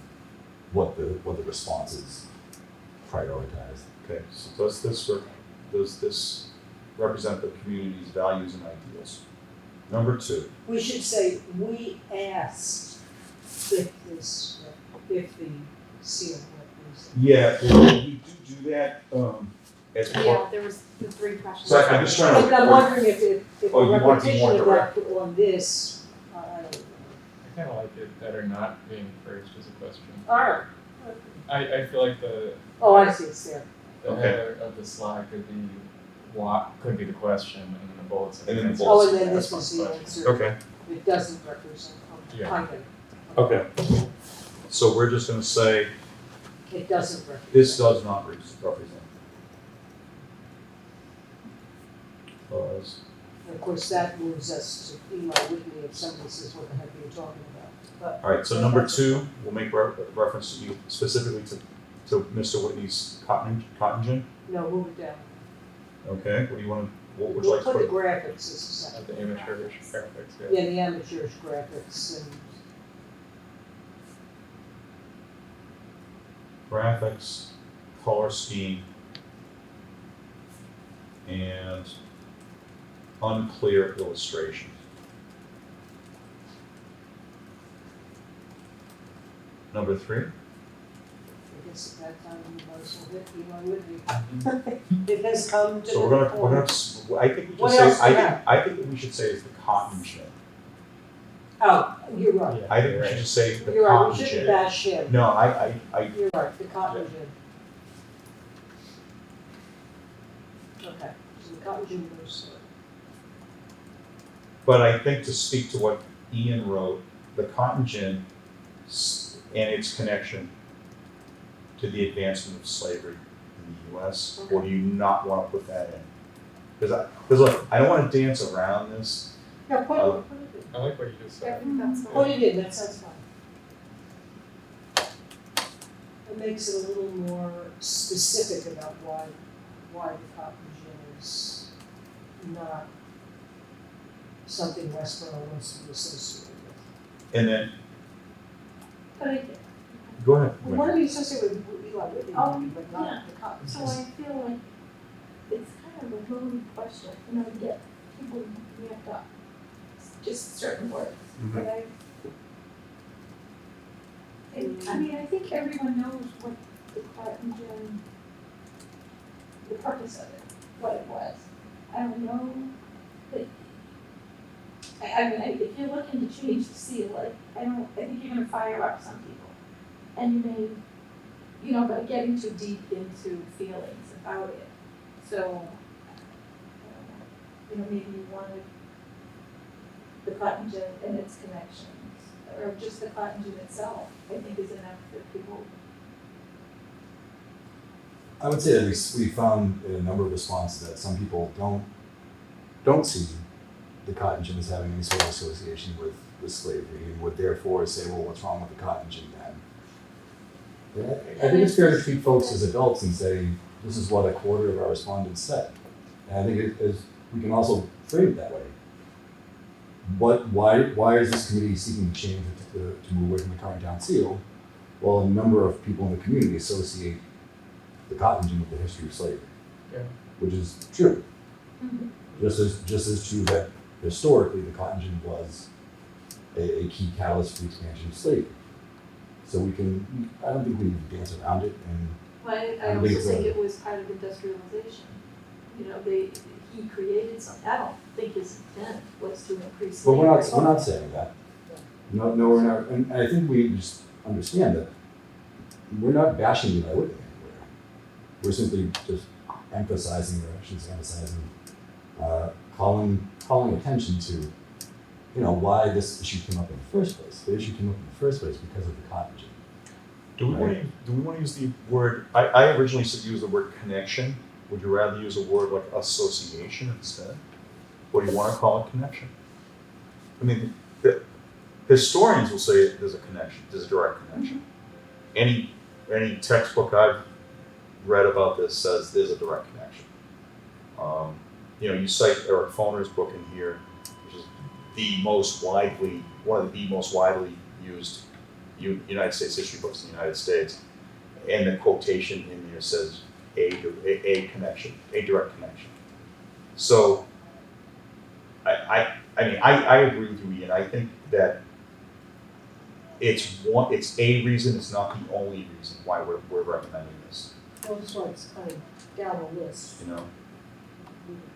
what the responses prioritized. Okay, so does this represent the community's values and ideals? Number 2. We should say, we asked if the seal represents. Yeah, we do that, as part. Yeah, there was the 3 questions. So I'm just trying to. But I'm wondering if Oh, you a want to be more repetition of direct. that on this, I don't know. I kind of like it better not being phrased as a question. All right. I feel like the Oh, I see, it's there. Okay. header of the slide could be what could be the question, and then the bullets. And then the answer. bullets. Oh, and then this That's was one the question. answer. Okay, It doesn't represent, Yeah. I get it. okay. So we're just gonna say, It doesn't represent. this does not represent. Clause. And of course, that moves us to Eli Whitney if somebody says, what the heck are you talking about? But All right, so number 2, we'll make reference to you specifically to Mr. Whitney's cotton gin. no, move it down. Okay, what do you want to, what would you We'll like to put the put? graphics as a second. At the amateurish graphics, yeah. Yeah, the amateurish graphics and Graphics, color scheme, and unclear illustrations. Number 3. I guess at that time you might as well hit Eli Whitney. It has come to the So we're point. gonna, I think we What just else say, do you have? I think what we should say is the cotton gin. Oh, you're right. I think we should just say the You're right, we cotton shouldn't gin. bash him. No, You're right, the cotton gin. Okay, so the cotton gin goes there. but I think to speak to what Ian wrote, the cotton gin and its connection to the advancement of slavery in the US, or do you not want to put that in? Because look, I don't want to dance around this. Yeah, put it I like what you just said. That's Put it in, that sounds fine. It makes it a little more specific about why the cotton gin is not something Westborough wants to be associated with. And then, But I did. go ahead. We want to be associated with Eli Whitney, Oh, but yeah. not the cotton So gin. I feel like it's kind of a loaded question, and I get people ramped up, just certain words, Mhm. but I mean, I think everyone knows what the cotton gin, the purpose of it, what it was. I don't know, but I mean, if you're looking to change the seal, like, I think you're gonna fire up some people. and you may, but getting too deep into feelings about it. So, maybe you wanted the cotton gin and its connections, or just the cotton gin itself, I think is enough for people. I would say that we found in a number of responses that some people don't see the cotton gin as having any sort of association with slavery, and would therefore say, well, what's wrong with the cotton gin then? And I think it's fair to treat folks as adults and say, this is what a quarter of our respondents said. And I think we can also frame it that way. Why is this committee seeking to change to move away from the current town seal? Well, a number of people in the community associate the cotton gin with the history of slavery, Yeah. which is true. Mm-hmm. Just as true that historically the cotton gin was a key catalyst for the expansion of slavery. So I don't think we need to dance around it. And Well, I also think it was part of industrialization. He created something. I don't think his intent was to increase but slavery. we're not saying that. No, we're not. And I think we just understand that we're not bashing the Whitney anywhere. We're simply just emphasizing, or actually emphasizing, calling attention to, why this issue came up in the first place. The issue came up in the first place because of the cotton gin. Do we want to use the word, I originally said use the word connection. Would you rather use a word like association instead? Or do you want to call it connection? I mean, the historians will say there's a connection, there's a direct connection. Any textbook I've read about this says there's a direct connection. You cite Eric Foner's book in here, which is one of the most widely used United States history books in the United States. And the quotation in there says a connection, a direct connection. So I agree with you, Ian. I think that it's a reason, it's not the only reason why we're recommending this. Well, that's why it's kind of down the list.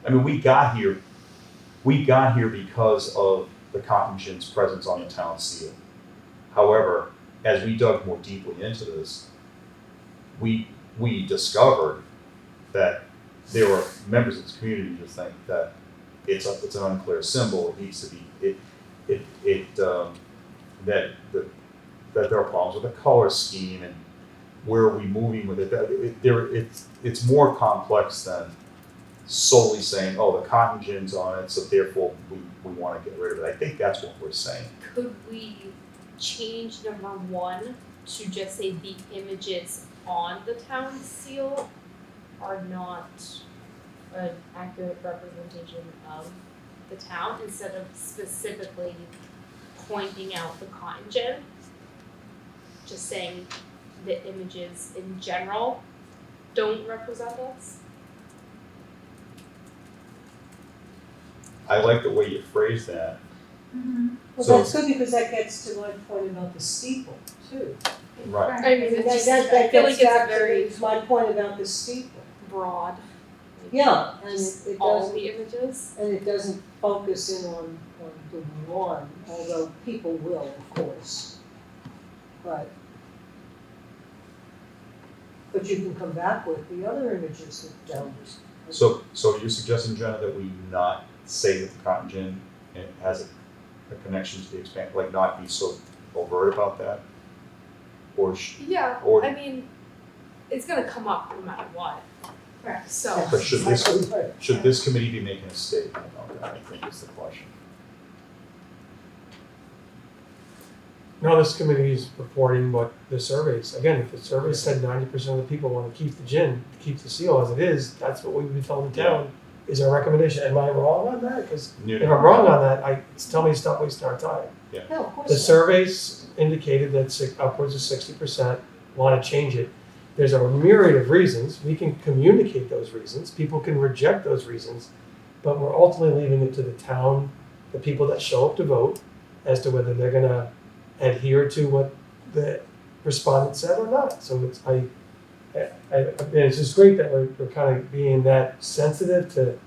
I mean, we got here because of the cotton gin's presence on the town seal. However, as we dug more deeply into this, we discovered that there were members of this community who think that it's an unclear symbol. It needs to be that there are problems with the color scheme and where are we moving with it. It's more complex than solely saying, oh, the cotton gin's on it, so therefore we want to get rid of it. I think that's what we're saying. Could we change number 1 to just say the images on the town seal are not an accurate representation of the town, instead of specifically pointing out the cotton gin? Just saying the images in general don't represent us? I like the way you phrase that. Well, So- that's good because that gets to my point about the steeple too. Right. I mean, it's just, That I feel like gets back it's very to my point about the steeple. broad. Yeah, and Just it all doesn't, the images. and it doesn't focus in on the one, although people will, of course. But you can come back with the other images that don't. So you're suggesting, Jenna, that we not say that the cotton gin has a connection to the expansion, like not be so overt about that? Or Yeah, Or- I mean, it's gonna come up no matter what. Correct. So, but should Right. this committee be making a statement about that, I think is the question. No, this committee is reporting what the surveys, again, if the survey said 90% of the people want to keep the gin, keep the seal as it is, that's what we would be telling the town is our recommendation. Am I wrong on that? Because if I'm wrong on that, tell me to stop wasting our time. No, of course The not. surveys indicated that upwards of 60% want to change it. There's a myriad of reasons. We can communicate those reasons. People can reject those reasons, but we're ultimately leaving it to the town, the people that show up to vote, as to whether they're going to adhere to what the respondent said or not. So it's just great that we're kind of being that sensitive to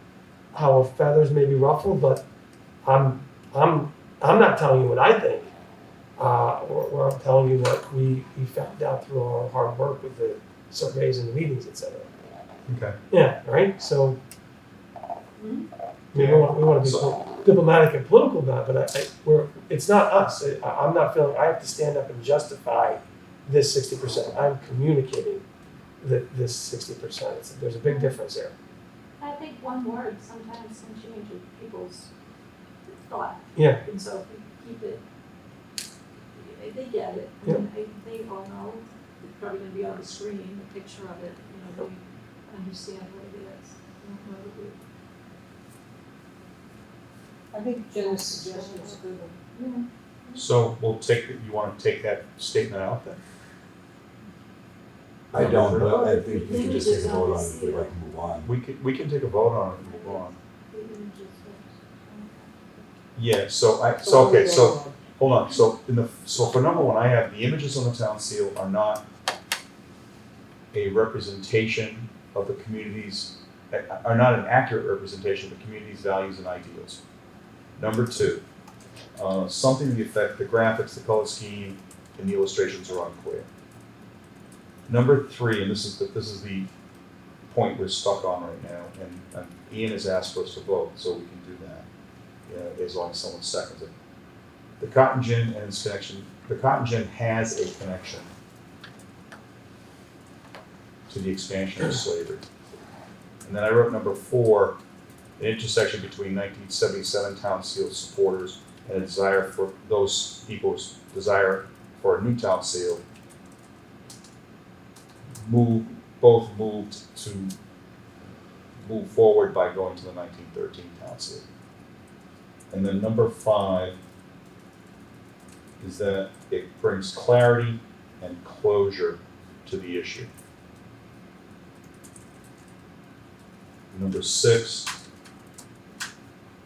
how feathers may be ruffled, but I'm not telling you what I think. or I'm telling you what we found out through our hard work with the surveys and the meetings, et cetera. Okay. Yeah, right, so. Mhm. We wanna be So- diplomatic and political about it, but it's not us. I'm not feeling, I have to stand up and justify this 60%. I'm communicating this 60%. There's a big difference there. I think one word sometimes can change people's thought. Yeah. And so if we keep it, they get it. I Yeah. mean, they all know, it's probably gonna be on the screen, a picture of it, you know, they understand what it is. I don't know that we- I think Jen's suggestion is a good one. So we'll you wanna take that statement out then? I don't, but I think we can just take a vote on it if we'd like to move on. We can take a vote on it and move on. the images first. Yeah, so okay, so, hold on, so for number one, I have the images on the town seal are not a representation of the community's, are not an accurate representation of the community's values and ideals. Number two, something to the effect, the graphics, the color scheme, and the illustrations are unclear. Number three, and this is the point we're stuck on right now, and Ian has asked for us to vote, so we can do that, as long as someone seconds it. The cotton gin and its connection, the cotton gin has a connection to the expansion of slavery. And then I wrote number four, an intersection between 1977 town seal supporters and a desire for those people's desire for a new town seal both moved to move forward by going to the 1913 town seal. And then number five is that it brings clarity and closure to the issue. Number six,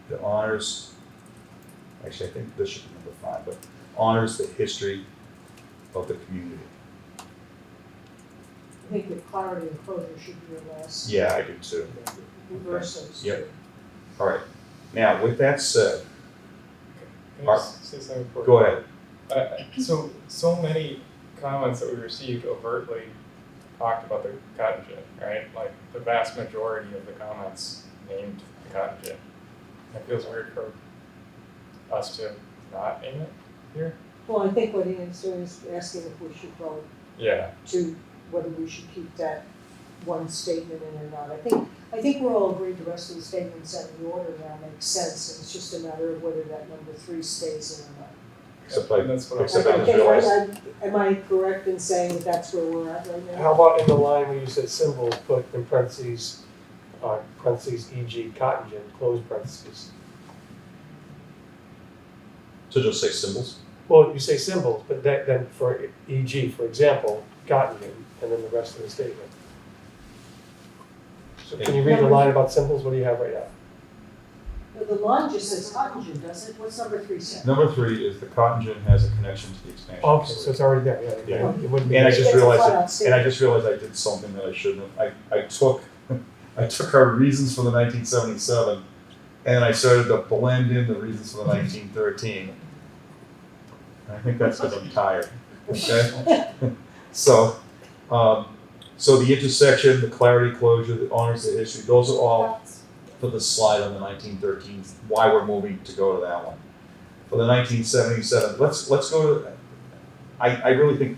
it honors, actually I think this should be number five, but honors the history of the community. I think that clarity and closure should be your last. Yeah, I do too. Reverse those Yep. two. All right, now with that said, Can I just say something before? go ahead. So many comments that we received overtly talked about the cotton gin, right? Like the vast majority of the comments named the cotton gin. It feels weird for us to not name it here. Well, I think what Ian's doing is asking if we should vote Yeah. to whether we should keep that one statement in or not. I think we're all agreed the rest of the statements and the order now makes sense, and it's just a matter of whether that number three stays in or not. Except That's what I'm except I saying. just realized, Am I correct in saying that that's where we're at right now? How about in the line where you said symbols, put in parentheses, e.g. cotton gin, close parentheses. to just say symbols? Well, you say symbols, but then for e.g., for example, cotton gin, and then the rest of the statement. So can you read the line about symbols? What do you have right now? The line just says cotton gin, doesn't it? What's number three say? Number three is the cotton gin has a connection to the expansion. of Okay, so slavery. it's already there, yeah. Yeah. It wouldn't be. And I It's just a realized, flat-out and I statement. just realized I did something that I shouldn't have. I took our reasons for the 1977, and I started to blend in the reasons for the 1913. And I think that's because I'm tired. Okay. So the intersection, the clarity, closure, the honors, the history, those are all for the slide on the 1913, why we're moving to go to that one. For the 1977, let's go to, I really think,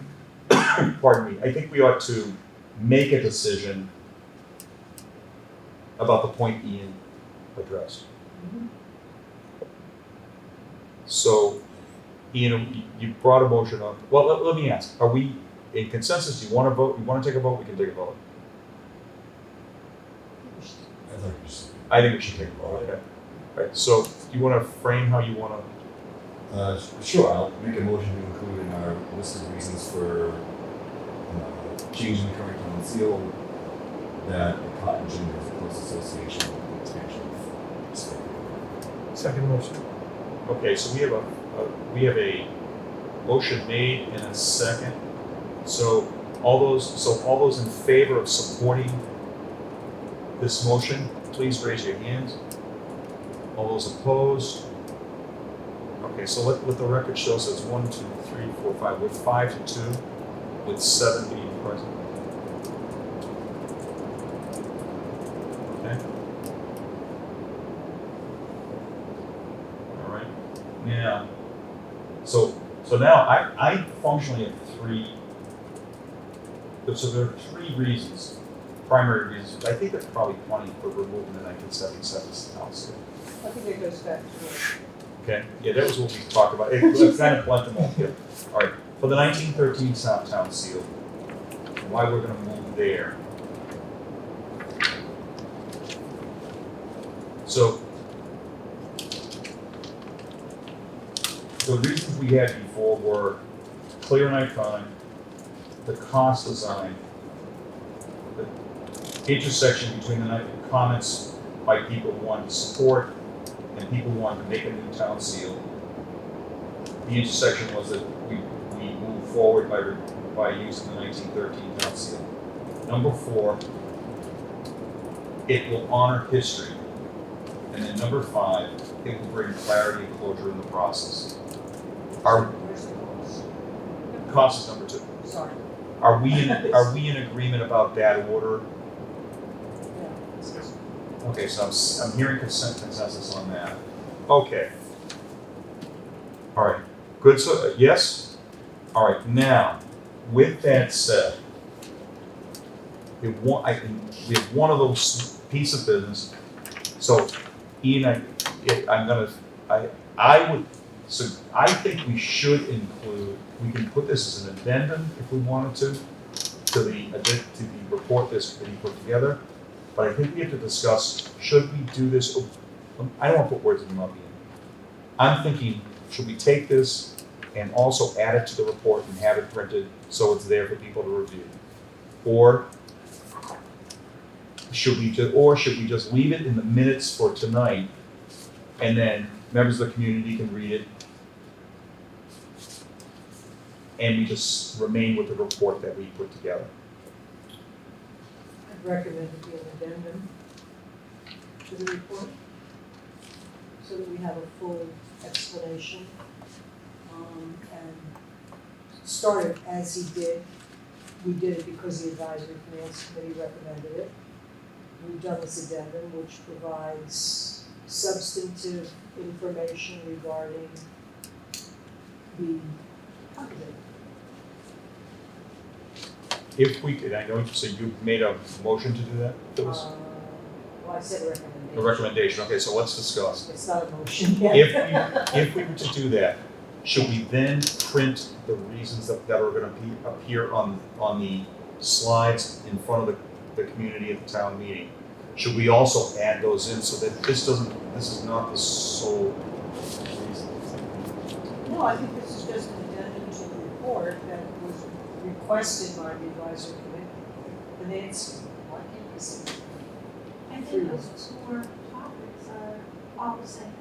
pardon me, I think we ought to make a decision about the point Ian addressed. Mhm. So, Ian, you brought a motion up. Well, let me ask, are we in consensus? Do you want to vote? You want to take a vote? We can take a vote. I thought you said. I think we should take a vote, okay. All right, so you want to frame how you want to, Sure, I'll make a motion to include in our list of reasons for changing the current town seal that the cotton gin has a close association with the expansion of slavery. Second motion. okay, so we have a motion made and a second. So all those in favor of supporting this motion, please raise your hands. All those opposed? Okay, so let the record show, so it's 1, 2, 3, 4, 5. We're 5 to 2, with 7 being present. Okay. All right. Now, so now I functionally have 3. So there are 3 reasons, primary reasons. I think that's probably plenty for removing the 1977 town seal. I think it goes back to it. Okay, yeah, that was what we talked about. It kind of blended them all together. All right, for the 1913 town seal, why we're going to move there. So, the reasons we had before were clear and iconic, the cost design, the intersection between the comments by people who wanted to support and people who wanted to make a new town seal. The intersection was that we moved forward by using the 1913 town seal. Number 4, it will honor history. And then number 5, it will bring clarity and closure in the process. Our Where's the cost? cost is number 2. Sorry. Are we in agreement about that order? Yeah. Okay, so I'm hearing consensus on that. Okay. All right. Good. So yes. All right. Now, with that said, we have one of those piece of business. So, Ian, I think we should include. We can put this as an addendum if we wanted to the report this committee put together. But I think we have to discuss, should we do this? I don't want to put words in your mouth, Ian. I'm thinking, should we take this and also add it to the report and have it printed so it's there for people to review? Or should we just leave it in the minutes for tonight and then members of the community can read it and we just remain with the report that we put together? I'd recommend it be an addendum to the report, so that we have a full explanation. And started as he did. We did it because the advisory finance committee recommended it. We've done this addendum, which provides substantive information regarding the candidate. If we could, I know, so you made a motion to do that, Phyllis? Well, I said recommendation. A recommendation, okay, so let's discuss. It's not a motion yet. If we were to do that, should we then print the reasons that are gonna appear on the slides in front of the community at the town meeting? Should we also add those in so that this is not the sole reason? No, I think this is just an addendum to the report that was requested by the advisory committee. Finance, why can't we say? I think those 4 topics are all the same.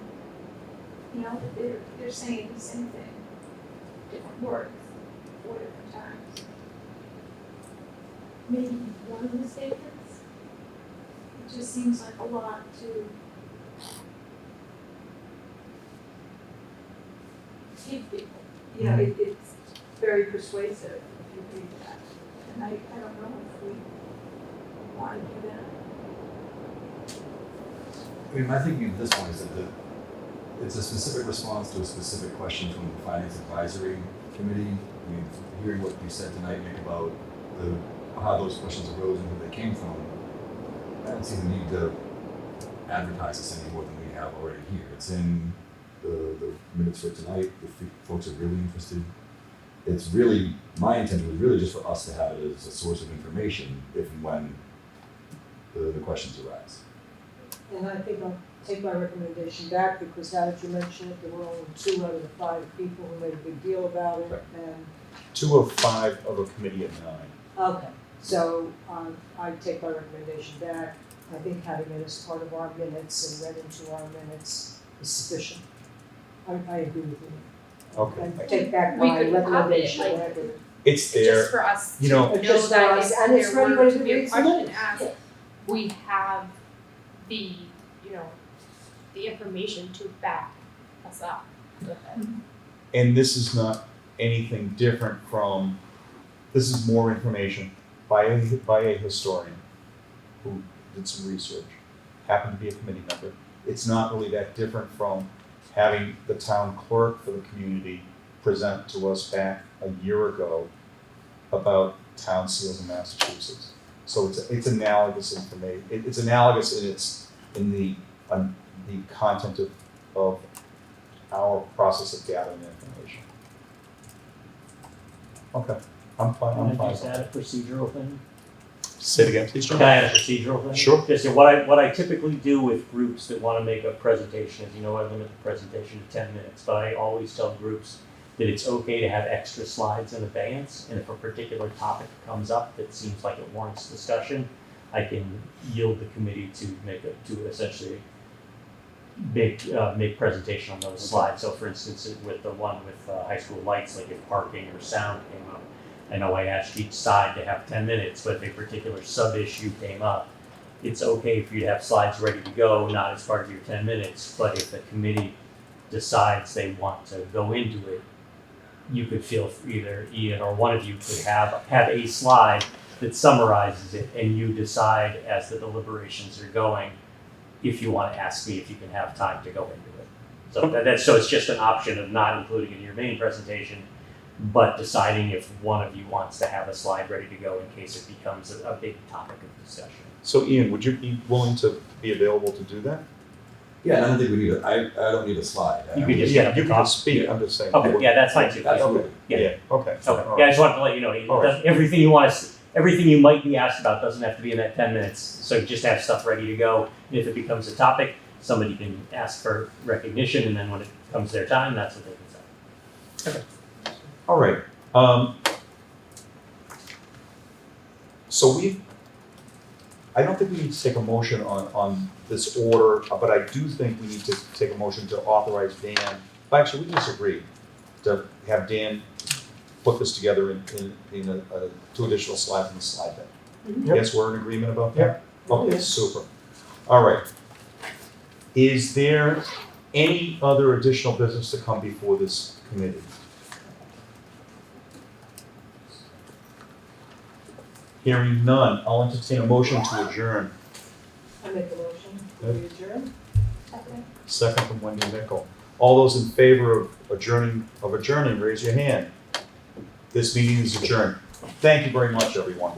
You know, they're saying the same thing, different words, 4 different times. Maybe one of the statements, it just seems like a lot to give people. You know, it's very persuasive if you read that. And I don't know if we want to do that. I mean, my thinking at this point is that it's a specific response to a specific question from the Finance Advisory Committee. I mean, hearing what you said tonight, Nick, about how those questions arose and who they came from, I don't see the need to advertise this any more than we have already here. It's in the minutes for tonight. If folks are really interested, it's really, my intention was really just for us to have it as a source of information if and when the questions arise. And I think I'll take my recommendation back, because now that you mention it, there were only 2 out of the 5 people who made a big deal about it, Right. and, 2 of 5 of a committee of 9. okay. So, I take my recommendation back. I think having it as part of our minutes and read into our minutes is sufficient. I agree with you. Okay. And take back We my could have it, recommendation, like, whatever. It's there. Just for us to You know- know It's just for that us, if and it's for there were anybody to who be a reads the question minutes. asked, we have the, the information to back us up with it. And this is not, anything different from, this is more information by a historian who did some research, happened to be a committee member. It's not really that different from having the town clerk for the community present to us back a year ago about town seals in Massachusetts. So it's analogous information. It's analogous in the content of our process of gathering information. Okay, I'm fine. Can I just add a procedural thing? Say it again, please, John. Can I add a procedural thing? Sure. Just what I typically do with groups that want to make a presentation is, I limit the presentation to 10 minutes, but I always tell groups that it's okay to have extra slides in advance, and if a particular topic comes up that seems like it warrants discussion, I can yield the committee to essentially make presentation on those slides. So for instance, with the one with high school lights, like if parking or sound came up, I know I asked each side to have 10 minutes, but if a particular sub-issue came up, it's okay for you to have slides ready to go, not as part of your 10 minutes, but if the committee decides they want to go into it, you could feel either Ian or one of you could have a slide that summarizes it, and you decide as the deliberations are going if you want to ask me if you can have time to go into it. So it's just an option of not including it in your main presentation, but deciding if one of you wants to have a slide ready to go in case it becomes a big topic of discussion. So Ian, would you be willing to be available to do that? Yeah, and I don't think we need I don't need a slide. You could just get up You and can talk. speak, I'm just saying. Okay, yeah, that's fine too. Absolutely. Yeah. Yeah, okay. Okay, All yeah, I right. just wanted to let you know, All right. everything you want to, everything you might be asked about doesn't have to be in that 10 minutes. So just have stuff ready to go. And if it becomes a topic, somebody can ask for recognition, and then when it comes their time, that's what they can say. All right. So I don't think we need to take a motion on this order, but I do think we need to take a motion to authorize Dan, actually, we disagree, to have Dan put this together in two additional slides in the slide deck. Yep. Yes, we're in agreement about that? Okay, Yeah. super. All right. Is there any other additional business to come before this committee? Hearing none, I'll entertain a motion to adjourn. I make a motion to adjourn. Second. Second from Wendy Nichol. All those in favor of adjourning, raise your hand. This meeting is adjourned. Thank you very much, everyone.